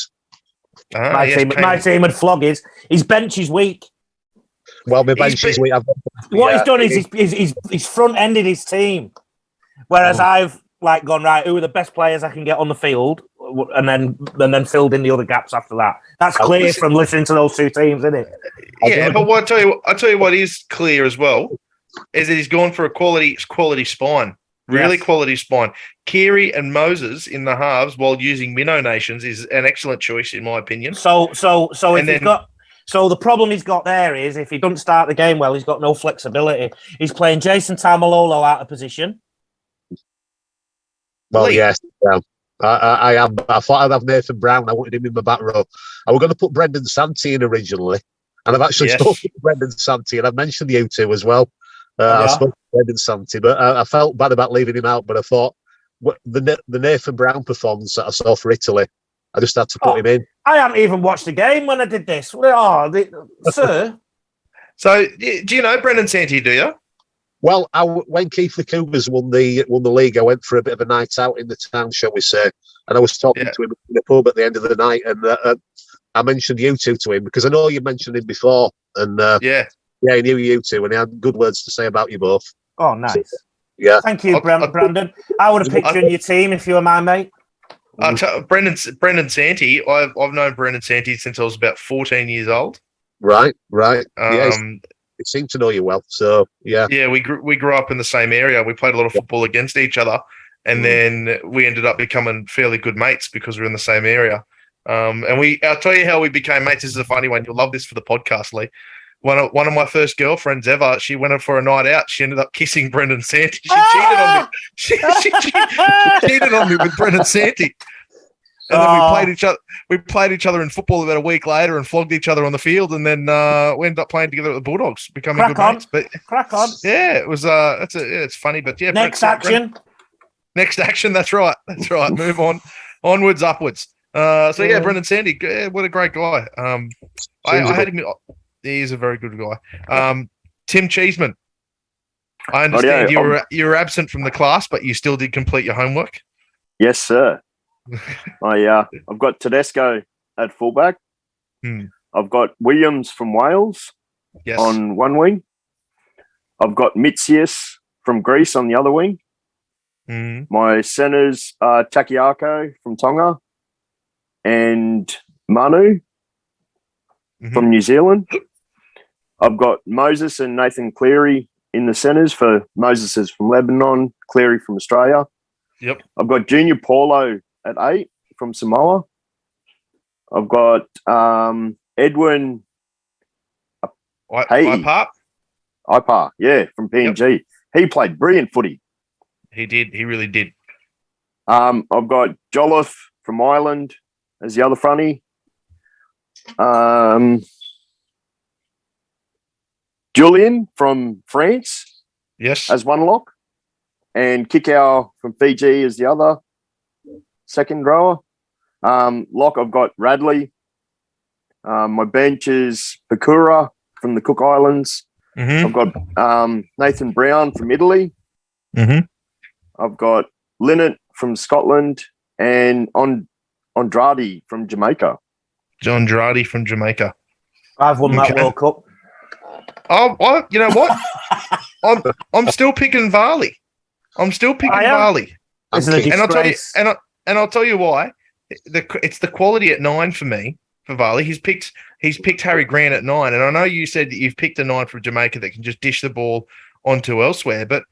My team would flog his bench is weak. Well, my bench is weak. What he's done is he's front-ended his team. Whereas I've like gone, right, who are the best players I can get on the field, and then filled in the other gaps after that. That's clear from listening to those two teams, isn't it? Yeah, but I'll tell you what is clear as well is that he's gone for a quality spine. Really quality spine. Keary and Moses in the halves while using minnow nations is an excellent choice in my opinion. So the problem he's got there is if he doesn't start the game well, he's got no flexibility. He's playing Jason Tamalolo out of position. Well, Lee. Yes. I am. I thought I'd have Nathan Brown. I wanted him in my back row. I was going to put Brendan Santee in originally, and I've actually spoken to Brendan Santee, and I've mentioned you two as well. I spoke to Brendan Santee, but I felt bad about leaving him out. But I thought the Nathan Brown performance that I saw for Italy, I just had to put him in. I haven't even watched the game when I did this. Sir. So, do you know Brendan Santee? Do you? Well, when Keith Cougars won the league, I went for a bit of a night out in the town, shall we say, and I was talking to him in the pub at the end of the night, and I mentioned you two to him because I know you mentioned him before, and he knew you two, and he had good words to say about you both. Oh, nice. So, yeah, thank you, Brandon. I would have picked you in your team if you were my mate. Brendan Santee. I've known Brendan Santee since I was about 14 years old. Right. He seemed to know you well, so yeah. Yeah, we grew up in the same area. We played a lot of football against each other, and then we ended up becoming fairly good mates because we were in the same area. And I'll tell you how we became mates. This is a funny one. You'll love this for the podcast, Lee. One of my first girlfriends ever. She went for a night out. She ended up kissing Brendan Santee. She cheated on me. She cheated on me with Brendan Santee. And then we played each other in football about a week later and flogged each other on the field, and then we ended up playing together at the Bulldogs, becoming good mates. But crack on. Yeah, it was. It's funny, but yeah. Next action. That's right. Move on, onwards, upwards. Brendan Santee, what a great guy. I had him. He is a very good guy. Tim Cheeseman. I understand you were absent from the class, but you still did complete your homework. Yes, sir. I've got Tedesco at fullback. I've got Williams from Wales on one wing. I've got Mitsius from Greece on the other wing. My centres are Takiako from Tonga and Manu from New Zealand. I've got Moses and Nathan Cleary in the centres for Moses is from Lebanon, Cleary from Australia. Yep. I've got Junior Paulo at 8 from Samoa. I've got Edwin Ipar, from PNG. Yep. He played brilliant footy. He did. He really did. I've got Jolliffe from Ireland as the other fronty. Julian from France. Yes. As one lock. And Kikau from Fiji as the other second rower. Lock, I've got Radley. My bench is Pakura from the Cook Islands. I've got Nathan Brown from Italy. I've got Linnett from Scotland and Andrade from Jamaica. Andrade from Jamaica. I've won that World Cup. Oh, you know what? I'm still picking Varley. Varley. And I'll tell you why. It's the quality at 9 for me for Varley. He's picked Harry Grant at 9, and I know you said that you've picked a 9 from Jamaica that can just dish the ball onto elsewhere, but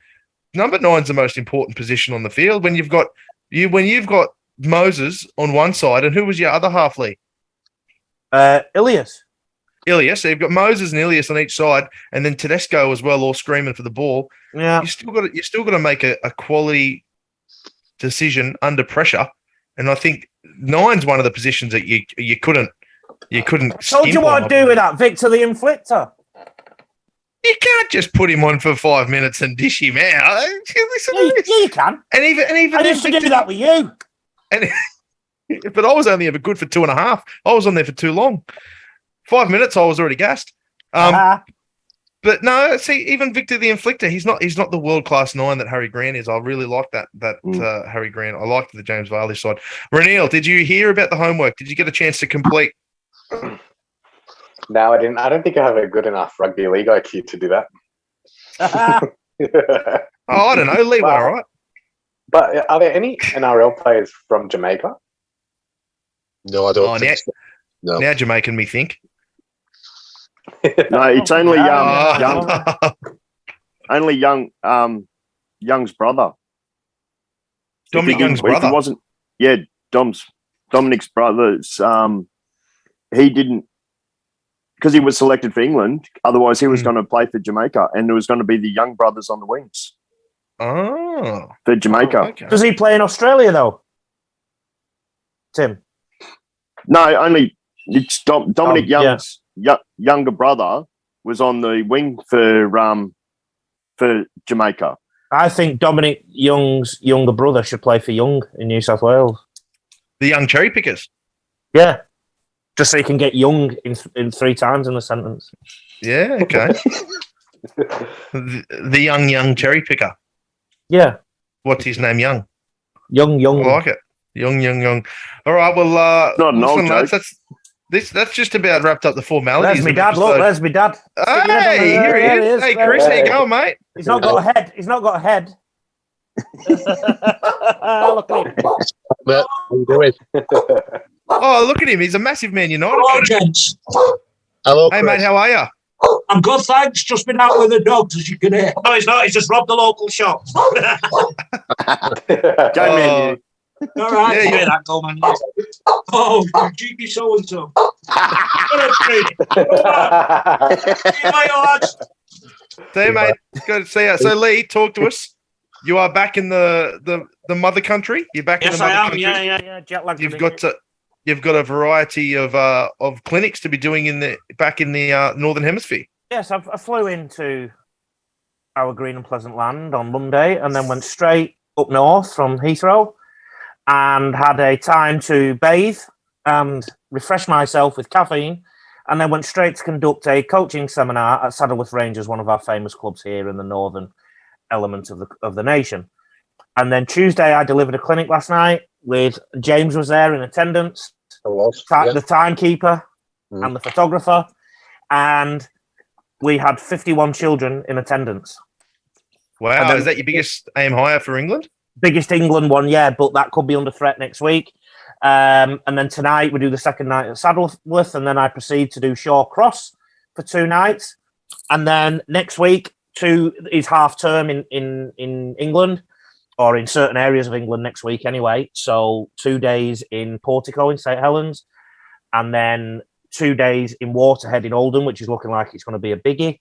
number 9 is the most important position on the field when you've got Moses on one side, and who was your other half, Lee? Ilias. So you've got Moses and Ilias on each side, and then Tedesco as well, all screaming for the ball. Yeah, you still got to make a quality decision under pressure, and I think 9's one of the positions that you couldn't. Told you what I'd do with that, Victor the Inflictor. You can't just put him on for 5 minutes and dish him out. Yeah, you can. And even I used to do that with you. But I was only ever good for 2.5. I was on there for too long. 5 minutes, I was already gassed. But no, see, even Victor the Inflictor, he's not the world-class 9 that Harry Grant is. I really like that Harry Grant. I liked the James Varley side. Ranil, did you hear about the homework? Did you get a chance to complete? No, I didn't. I don't think I have a good enough rugby league IQ to do that. Oh, I don't know. Lee went all right. But are there any NRL players from Jamaica? No, I don't think so. No. Now you're making me think. No, it's only Oh. only Young's brother. Dominic Young's If brother. he wasn't, yeah, Dominic's brothers. He didn't, because he was selected for England. Otherwise, he was going to play for Jamaica, and there was going to be the Young brothers on the wings Oh. for Jamaica. Oh, okay. Does he play in Australia though, Tim? No, only it's Dominic yeah. Young's younger brother was on the wing for Jamaica. I think Dominic Young's younger brother should play for Young in New South Wales. The young cherry pickers. Yeah, just so you can get Young in 3 times in the sentence. Yeah, okay. the young cherry picker. Yeah, What's his name? Young. Young. I like it. Young. All right. Well, not an old joke. That's just about wrapped up the formalities. There's my dad. Look, there's my dad. Hey, here he is. Hey, Chris, how you going, mate? He's not got a head. He's not got a head. Look at him. What are you doing? Oh, look at him. He's a massive Man United. Hello, gents. Hello, Hey, Chris. mate, how are you? I'm good, thanks. Just been out with the dogs, as you can hear. No, he's not. He's just robbed the local shop. Go, man, you. All right. Yeah, Yeah, that go, man. Oh, you cheeky so-and-so. See you, mate. Good to see you. So, Lee, talk to us. You are back in the mother country. You're back in Yes, the mother I am. country. Yeah. Jet lag. You've got a variety of clinics to be doing back in the northern hemisphere. Yes, I flew into our green and pleasant land on Monday, and then went straight up north from Heathrow, and had a time to bathe and refresh myself with caffeine, and then went straight to conduct a coaching seminar at Saddleworth Rangers, one of our famous clubs here in the northern element of the nation. And then Tuesday, I delivered a clinic last night with James was there in attendance, the timekeeper and the photographer, and we had 51 children in attendance. Wow, is that your biggest aim hire for England? Biggest England one, yeah, but that could be under threat next week. And then tonight we do the second night at Saddleworth, and then I proceed to do Shaw Cross for 2 nights. And then next week is half term in England, or in certain areas of England next week anyway. So 2 days in Portico in St Helens, and then 2 days in Waterhead in Oldham, which is looking like it's going to be a biggie,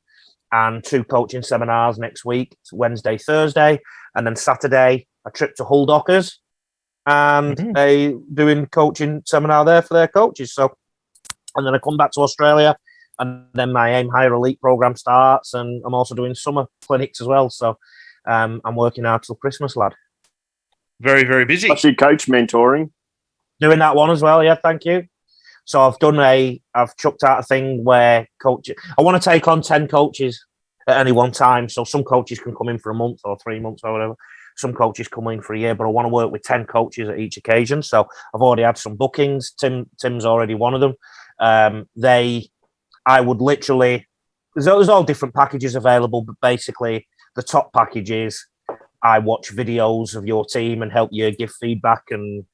and 2 coaching seminars next week, Wednesday, Thursday, and then Saturday a trip to Hull Dockers and doing coaching seminar there for their coaches. So, and then I come back to Australia, and then my Aim Higher Elite program starts, and I'm also doing summer clinics as well. So I'm working hard till Christmas, lad. Very, very busy. What's your coach mentoring? Doing that one as well, yeah, thank you. So I've chucked out a thing where I want to take on 10 coaches at any one time. So some coaches can come in for a month or 3 months or whatever. Some coaches come in for a year, but I want to work with 10 coaches at each occasion. So I've already had some bookings. Tim's already one of them. I would literally, there's all different packages available, but basically the top package is I watch videos of your team and help you give feedback and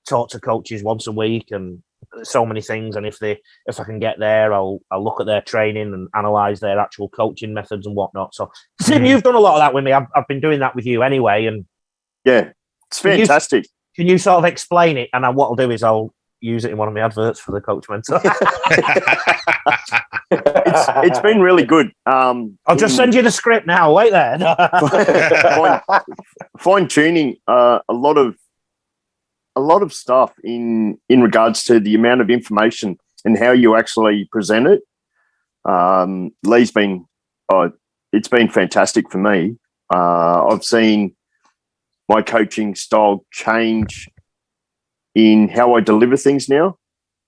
talk to coaches once a week and so many things. And if I can get there, I'll look at their training and analyze their actual coaching methods and whatnot. So Tim, you've done a lot of that with me. I've been doing that with you anyway. And yeah, it's fantastic. Can you sort of explain it? And what I'll do is I'll use it in one of my adverts for the coach mentor. It's been really good. I'll just send you the script now. Wait there. Fine tuning a lot of stuff in regards to the amount of information and how you actually present it. Lee's been it's been fantastic for me. I've seen my coaching style change in how I deliver things now,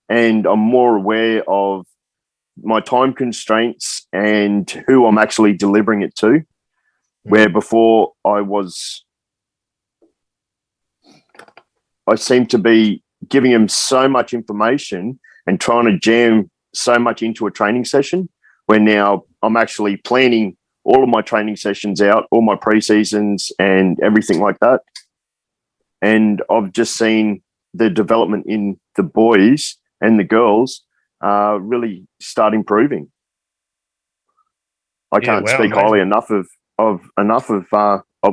and I'm more aware of my time constraints and who I'm actually delivering it to, where before I seem to be giving them so much information and trying to jam so much into a training session where now I'm actually planning all of my training sessions out, all my pre-seasons and everything like that. And I've just seen the development in the boys and the girls really start improving. I can't speak highly enough of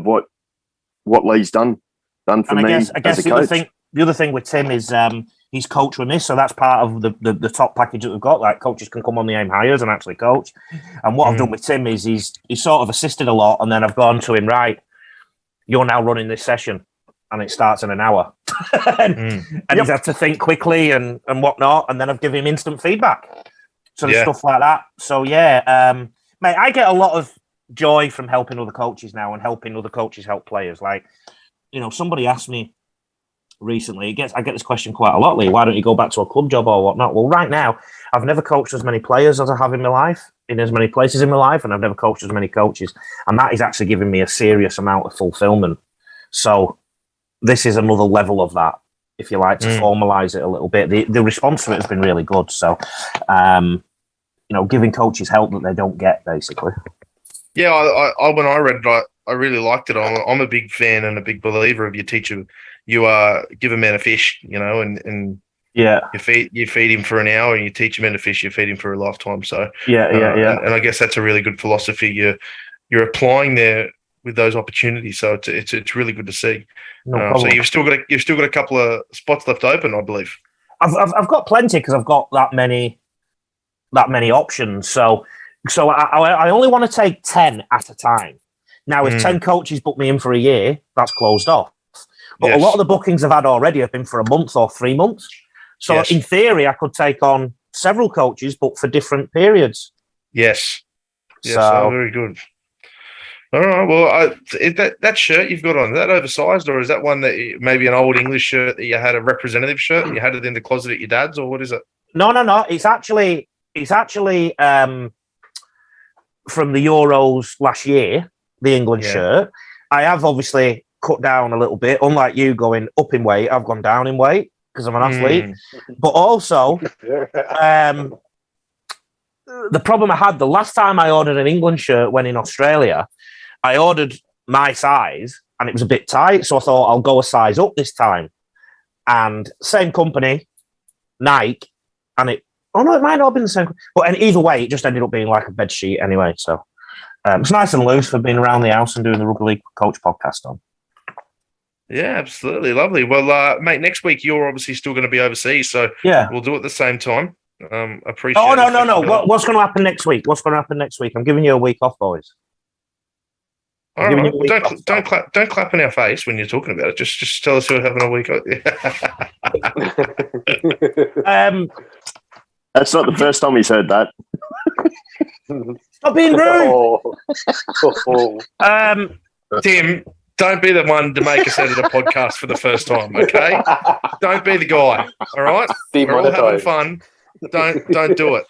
what Lee's done for me as a coach. The other thing with Tim is he's coach with me, so that's part of the top package that we've got. Like coaches can come on the AIM hires and actually coach. And what I've done with Tim is he's sort of assisted a lot, and then I've gone to him, right, you're now running this session, and it starts in an hour. and he's had to think quickly and whatnot, and then I've given him instant feedback. So there's stuff like that. So mate, I get a lot of joy from helping other coaches now and helping other coaches help players. Like, somebody asked me recently, I get this question quite a lot, Lee, why don't you go back to a club job or whatnot? Well, right now, I've never coached as many players as I have in my life, in as many places in my life, and I've never coached as many coaches. And that is actually giving me a serious amount of fulfillment. So this is another level of that, if you like, to formalise it a little bit. The response to it has been really good. So, giving coaches help that they don't get, basically. Yeah, I when I read it, I really liked it. I'm a big fan and a big believer of your teacher. You give a man a fish, and you feed him for an hour, and you teach a man to fish. You feed him for a lifetime. So and I guess that's a really good philosophy you're applying there with those opportunities. So it's really good to see. So you've still got a couple of spots left open, I believe. I've got plenty because I've got that many options. So I only want to take 10 at a time. Now, if 10 coaches book me in for a year, that's closed off. But a lot of the bookings I've had already have been for a month or 3 months. So in theory, I could take on several coaches, but for different periods. Yes. Very good. All right. Well, is that shirt you've got on, is that oversized, or is that one that maybe an old English shirt that you had, a representative shirt, and you had it in the closet at your dad's, or what is it? No. It's actually from the Euros last year, the England shirt. I have obviously cut down a little bit. Unlike you going up in weight, I've gone down in weight because I'm an athlete. But also, the problem I had the last time I ordered an England shirt when in Australia, I ordered my size and it was a bit tight. So I thought I'll go a size up this time. And same company, Nike, and it might not have been the same. But either way, it just ended up being like a bed sheet anyway. So it's nice and loose for being around the house and doing the Rugby League Coach podcast on. Yeah, absolutely. Lovely. Well, mate, next week you're obviously still going to be overseas. So we'll do it at the same time. Appreciate it. No. What's going to happen next week? I'm giving you a week off, boys. All right. Don't clap in our face when you're talking about it. Just tell us you're having a week off. That's not the first time he's heard that. Stop being rude. Tim, don't be the one to make us edit a podcast for the first time, okay? Don't be the guy, all right? We're all having fun. Don't do it.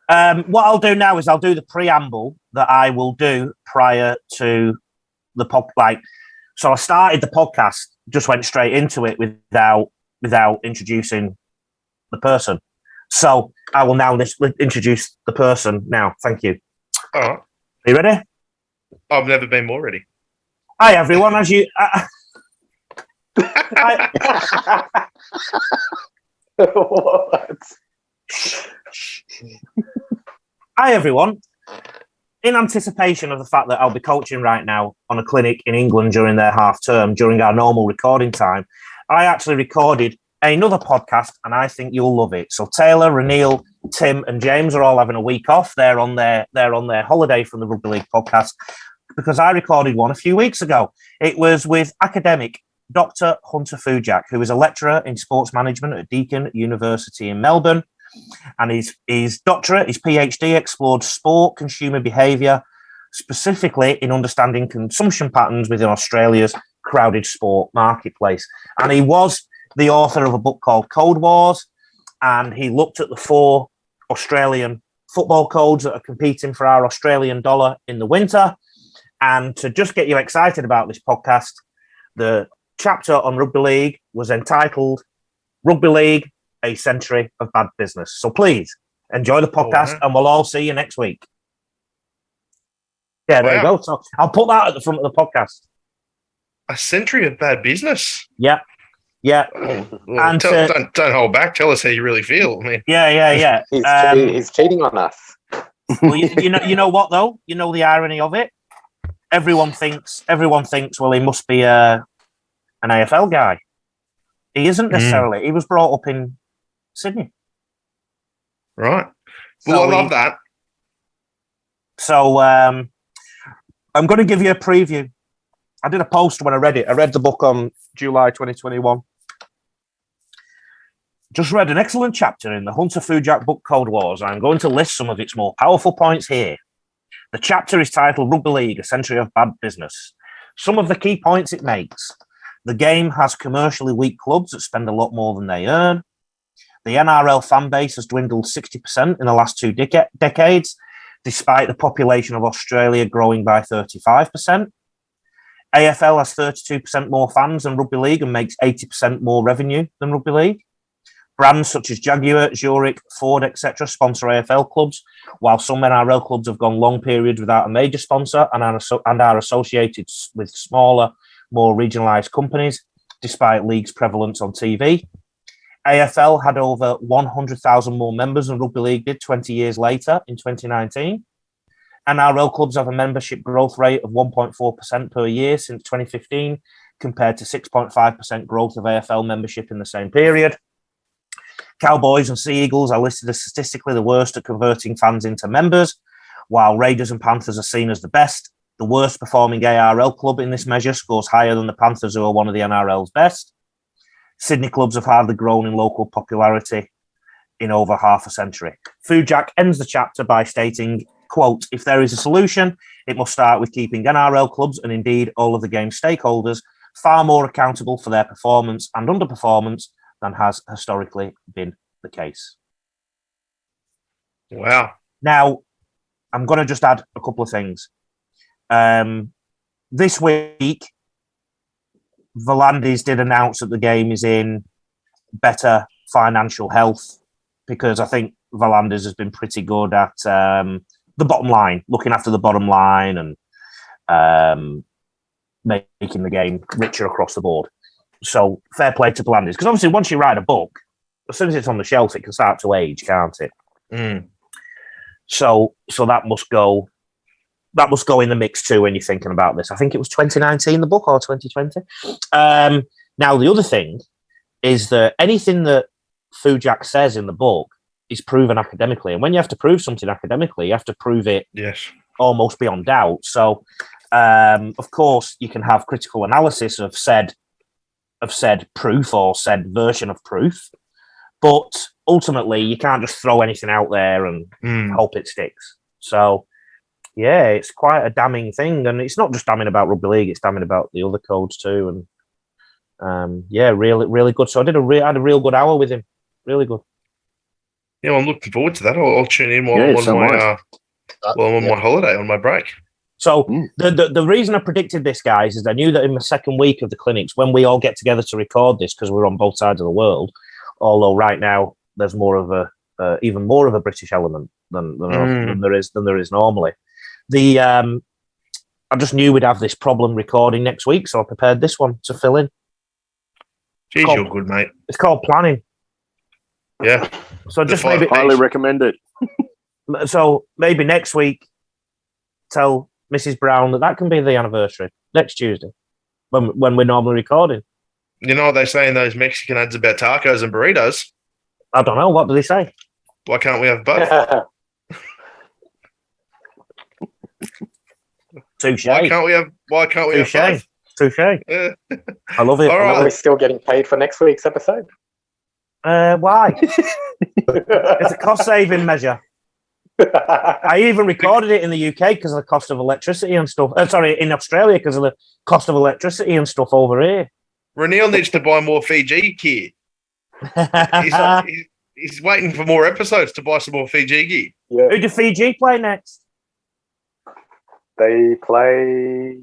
What I'll do now is I'll do the preamble that I will do prior to the podcast. So I started the podcast, just went straight into it without introducing the person. So I will now introduce the person now. Thank you. All right. Are you ready? I've never been more ready. Hi, everyone. As you... What? Hi, everyone. In anticipation of the fact that I'll be coaching right now on a clinic in England during their half term, during our normal recording time, I actually recorded another podcast, and I think you'll love it. So Taylor, Ranil, Tim, and James are all having a week off. They're on their holiday from the Rugby League podcast because I recorded one a few weeks ago. It was with academic Dr. Hunter Fujak, who is a lecturer in sports management at Deakin University in Melbourne. And his doctorate, his PhD, explored sport consumer behaviour, specifically in understanding consumption patterns within Australia's crowded sport marketplace. And he was the author of a book called Code Wars, and he looked at the 4 Australian football codes that are competing for our Australian dollar in the winter. And to just get you excited about this podcast, the chapter on Rugby League was entitled Rugby League, a Century of Bad Business. So please Enjoy the podcast, and we'll all see you next week. Yeah, there you go. So I'll put that at the front of the podcast. A century of bad business. Yeah. Well, and don't hold back. Tell us how you really feel. I mean, yeah. He's cheating on us. Well, you know what though? You know the irony of it. Everyone thinks. Well, he must be an AFL guy. He isn't necessarily. He was brought up in Sydney. Right. Well, I love that. So I'm going to give you a preview. I did a post when I read it. I read the book on July 2021. Just read an excellent chapter in the Hunter Fujak book Cold Wars. I'm going to list some of its more powerful points here. The chapter is titled Rugby League, A Century of Bad Business. Some of the key points it makes. The game has commercially weak clubs that spend a lot more than they earn. The NRL fan base has dwindled 60% in the last 2 decades, despite the population of Australia growing by 35%. AFL has 32% more fans than Rugby League and makes 80% more revenue than Rugby League. Brands such as Jaguar, Zurich, Ford, etc. sponsor AFL clubs, while some NRL clubs have gone long periods without a major sponsor and are associated with smaller, more regionalised companies, despite league's prevalence on TV. AFL had over 100,000 more members than Rugby League did 20 years later in 2019. NRL clubs have a membership growth rate of 1.4% per year since 2015, compared to 6.5% growth of AFL membership in the same period. Cowboys and Sea Eagles are listed as statistically the worst at converting fans into members, while Raiders and Panthers are seen as the best. The worst performing ARL club in this measure scores higher than the Panthers, who are one of the NRL's best. Sydney clubs have hardly grown in local popularity in over half a century. Fujak ends the chapter by stating, quote, if there is a solution, it must start with keeping NRL clubs and indeed all of the game's stakeholders far more accountable for their performance and underperformance than has historically been the case. Wow. Now, I'm going to just add a couple of things. This week, Volandis did announce that the game is in better financial health, because I think Volandis has been pretty good at the bottom line, looking after the bottom line and making the game richer across the board. So fair play to Volandis, because obviously once you write a book, as soon as it's on the shelf, it can start to age, can't it? Mm. So that must go. That must go in the mix too when you're thinking about this. I think it was 2019, the book, or 2020. Now, the other thing is that anything that Fujak says in the book is proven academically. And when you have to prove something academically, you have to prove it almost beyond doubt. So, of course, you can have critical analysis of said proof or said version of proof. But ultimately, you can't just throw anything out there and hope it sticks. So, yeah, it's quite a damning thing, and it's not just damning about Rugby League; it's damning about the other codes too. And yeah, really, really good. So I had a real good hour with him. Really good. Yeah, well, I'm looking forward to that. I'll tune in while I'm on my holiday, on my break. So the reason I predicted this, guys, is I knew that in the second week of the clinics, when we all get together to record this, because we're on both sides of the world, although right now there's more of a even more of a British element than there is normally. I just knew we'd have this problem recording next week, so I prepared this one to fill in. Jeez, you're good, mate. It's called planning. Yeah. So just maybe highly recommend it. So maybe next week, tell Mrs. Brown that can be the anniversary next Tuesday when we're normally recording. You know what they say in those Mexican ads about tacos and burritos? I don't know. What do they say? Why can't we have both? Touche. Why can't we have both? Touche. Yeah. I love it. All right. Are we still getting paid for next week's episode? Why? It's a cost-saving measure. I even recorded it in the UK because of the cost of electricity and stuff. In Australia because of the cost of electricity and stuff over here. Raniel needs to buy more Fiji gear. He's waiting for more episodes to buy some more Fiji gear. Yeah. Who do Fiji play next? They play.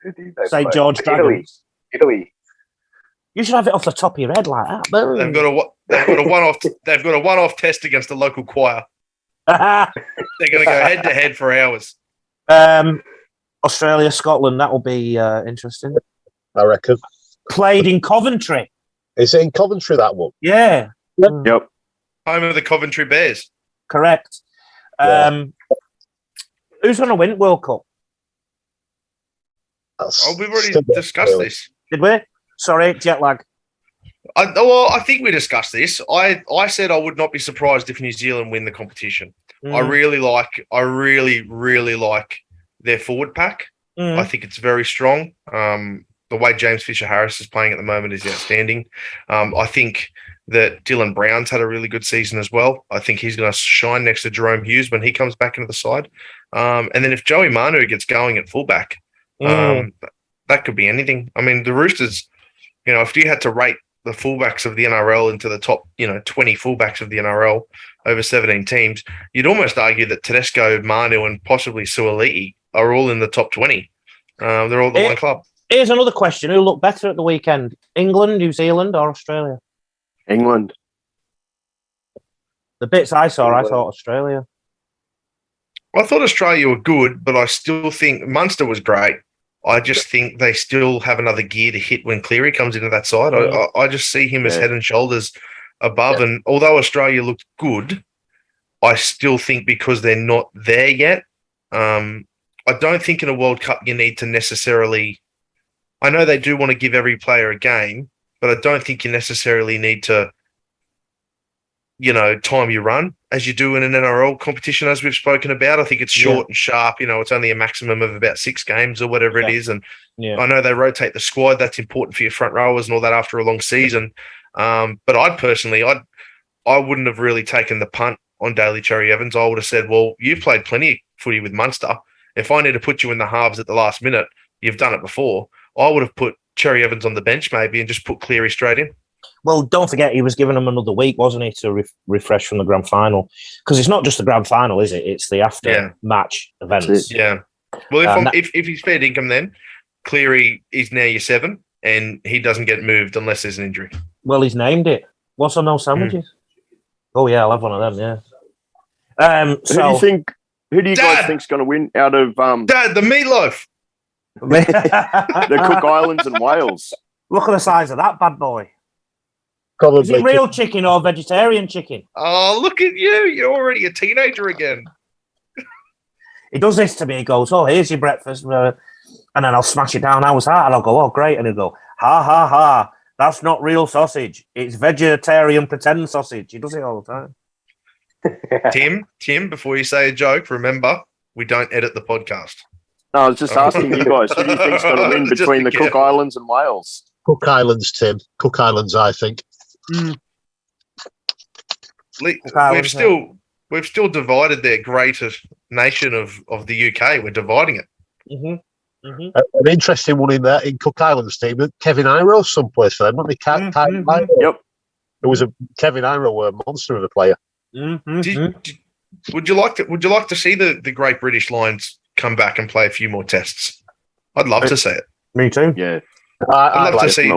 Who do they St. play? George Dragons. Italy. You should have it off the top of your head like that. Boom. They've got a one-off. They've got a one-off test against a local choir. They're going to go head-to-head for hours. Australia, Scotland. That will be interesting. I reckon. Played in Coventry. Is it in Coventry, that one? Yeah. Yep. Home of the Coventry Bears. Correct. Who's going to win World Cup? We've already discussed this. Did we? Sorry, jet lag. I think we discussed this. I said I would not be surprised if New Zealand win the competition. I really like their forward pack. I think it's very strong. The way James Fisher-Harris is playing at the moment is outstanding. I think that Dylan Brown's had a really good season as well. I think he's going to shine next to Jerome Hughes when he comes back into the side. And then if Joey Manu gets going at fullback, that could be anything. I mean, the Roosters, if you had to rate the fullbacks of the NRL into the top, 20 fullbacks of the NRL over 17 teams, you'd almost argue that Tedesco, Manu, and possibly Suaalii are all in the top 20. They're all the one club. Here's another question. Who looked better at the weekend? England, New Zealand, or Australia? England. The bits I saw, I thought Australia. I thought Australia were good, but I still think Munster was great. I just think they still have another gear to hit when Cleary comes into that side. I just see him as head and shoulders above. Yeah. And although Australia looked good, I still think because they're not there yet, I don't think in a World Cup you need to necessarily – I know they do want to give every player a game, but I don't think you necessarily need to, time your run as you do in an NRL competition, as we've spoken about. I think it's short and sharp. It's only a maximum of about 6 games or whatever it is. And I know they rotate the squad. That's important for your front rowers and all that after a long season. But I wouldn't have really taken the punt on Daly Cherry Evans. I would have said, well, you've played plenty of footy with Munster. If I need to put you in the halves at the last minute, you've done it before. I would have put Cherry Evans on the bench maybe and just put Cleary straight in. Well, don't forget, he was giving them another week, wasn't he, to refresh from the grand final? Because it's not just the grand final, is it? It's the after-match events. Yeah. Well, if he's fair income then, Cleary is now your 7 and he doesn't get moved unless there's an injury. Well, he's named it. What's on those sandwiches? Oh, yeah, I'll have one of them, yeah. Who do you guys think's going to win out of... Dad, the meatloaf! The Cook Islands and Wales. Look at the size of that bad boy. Probably is it real chicken or vegetarian chicken? Oh, look at you. You're already a teenager again. He does this to me. He goes, oh, here's your breakfast. And then I'll smash it down. How was that? And I'll go, oh, great. And he'll go, ha, ha, ha. That's not real sausage. It's vegetarian pretend sausage. He does it all the time. Tim, before you say a joke, remember, we don't edit the podcast. No, I was just asking you guys, who do you think's going to win between the Cook Islands and Wales? Cook Islands, Tim. Cook Islands, I think. We've still divided their greatest nation of the UK. We're dividing it. Mm-hmm. Mm-hmm. An interesting one in Cook Islands team. Kevin Iro, someplace for them, wasn't he? Yep. It was Kevin Iro were a monster of a player. Mm-hmm. Would you like to see the Great British Lions come back and play a few more tests? I'd love to see it. Me too. Yeah. I'd love to see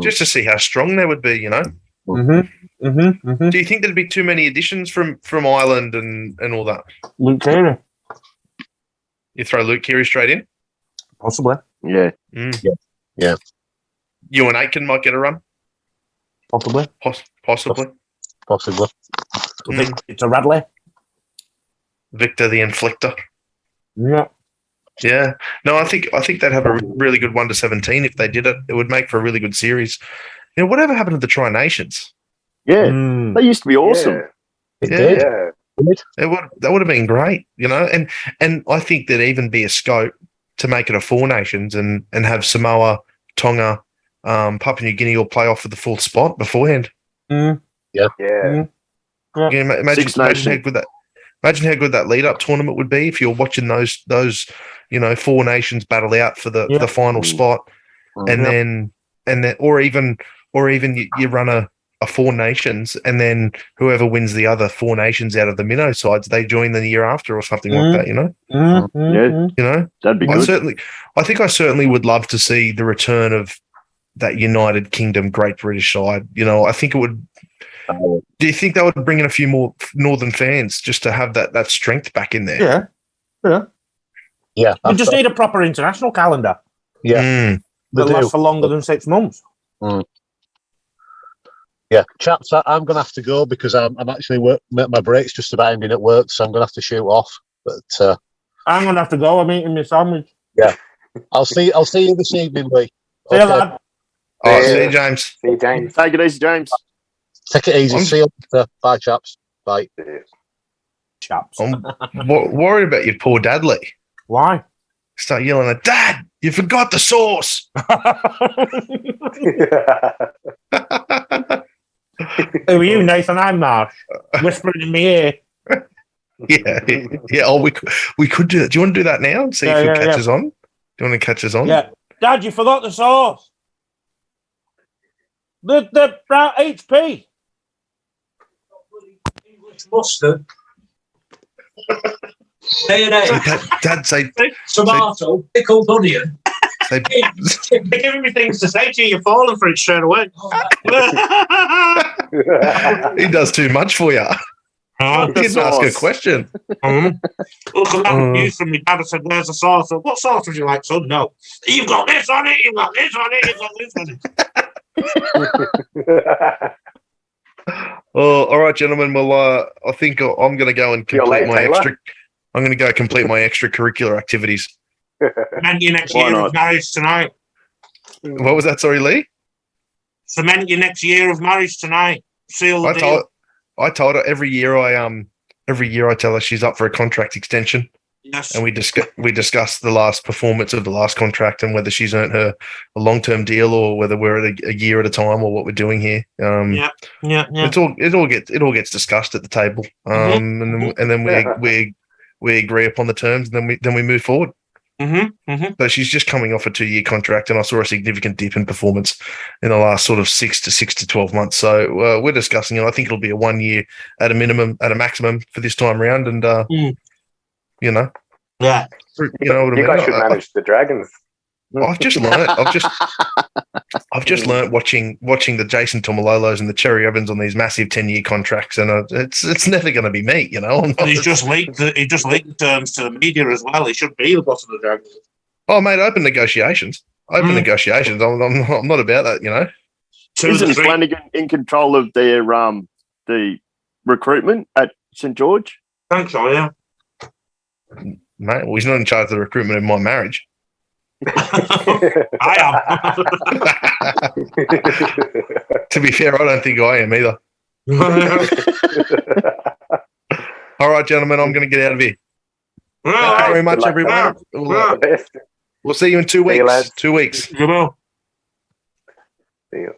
just to see how strong they would be, Mm-hmm. Mm-hmm. Mm-hmm. Do you think there'd be too many additions from Ireland and all that? Luke Keary. You throw Luke Keary straight in? Possibly. Yeah. Yeah. Ewan Aitken might get a run? Possibly. Possibly. It's a Radley. Victor the Inflictor. Yeah. Yeah. No, I think they'd have a really good 1-17 if they did it. It would make for a really good series. Whatever happened to the Tri-Nations? Yeah. They used to be awesome. Yeah. That would have been great, and I think there'd even be a scope to make it a 4 nations and have Samoa, Tonga, Papua New Guinea all play off for the full spot beforehand. Mm. Yeah. Imagine how good that lead-up tournament would be if you're watching those 4 nations battle out for the final spot, and then or even you run a 4 nations, and then whoever wins the other 4 nations out of the minnow sides, they join the year after or something like that. Yeah, that'd be good. I certainly would love to see the return of that United Kingdom Great British side. You know, I think it would. Do you think that would bring in a few more Northern fans just to have that strength back in there? Yeah. We just need a proper international calendar. Yeah. That lasts for longer than 6 months. Yeah, chaps, I'm going to have to go because I'm actually my break's just about ending at work, so I'm going to have to shoot off. But I'm going to have to go. I'm eating my sandwich. Yeah, I'll see you this evening, Lee. See you, lad. All right, see you, James. See you, James. Take it easy, James. Take it easy. See you later. Bye, chaps. Bye. Chaps. I'm worried about your poor dad, Lee. Why? Start yelling at Dad, you forgot the sauce. Who are you, Nathan? I'm Marsh. Whispering in my ear. Yeah. Oh, we could do that. Do you want to do that now and see if he catches on? Do you want to catch us on? Yeah. Dad, you forgot the sauce. The brown HP. English mustard. Mayonnaise. Dad, say Tomato. Pickled onion. say They're giving me things to say to you. You're falling for it straight away. he does too much for you. I didn't ask a question. Look at that news from me dad. I said, "Where's the sauce?" What sauce would you like, son? No. You've got this on it. You've got this on it. You've got this on it. Oh, all right, gentlemen. Well, I think I'm going to go and complete my I'm going to go complete my extracurricular activities. Cement your next year of marriage tonight. What was that? Sorry, Lee. Cement your next year of marriage tonight. Seal the deal. I told her every year I tell her she's up for a contract extension. Yes. And we discuss the last performance of the last contract and whether she's earned her a long-term deal or whether we're at a year at a time or what we're doing here. Yeah. It all gets discussed at the table. And then we agree upon the terms and then we move forward. So she's just coming off a 2-year contract, and I saw a significant dip in performance in the last sort of 6 to 12 months. So we're discussing it. I think it'll be a 1 year at a minimum, at a maximum for this time around. And you know, yeah, you know what I mean. You guys should manage the Dragons. I've just learned. I've just learned watching the Jason Tomololos and the Cherry Evans on these massive 10-year contracts, and it's never going to be me, you know. He just leaked the terms to the media as well. He should be the boss of the Dragons. Oh, mate, open negotiations. Negotiations. I'm not about that, you know. Isn't Flanagan in control of their the recruitment at St George? I think so, yeah. Mate, well, he's not in charge of the recruitment in my marriage. I am. To be fair, I don't think I am either. All right, gentlemen, I'm going to get out of here. Thank you very much, everyone. We'll see you in 2 weeks. 2 weeks. You will. See you.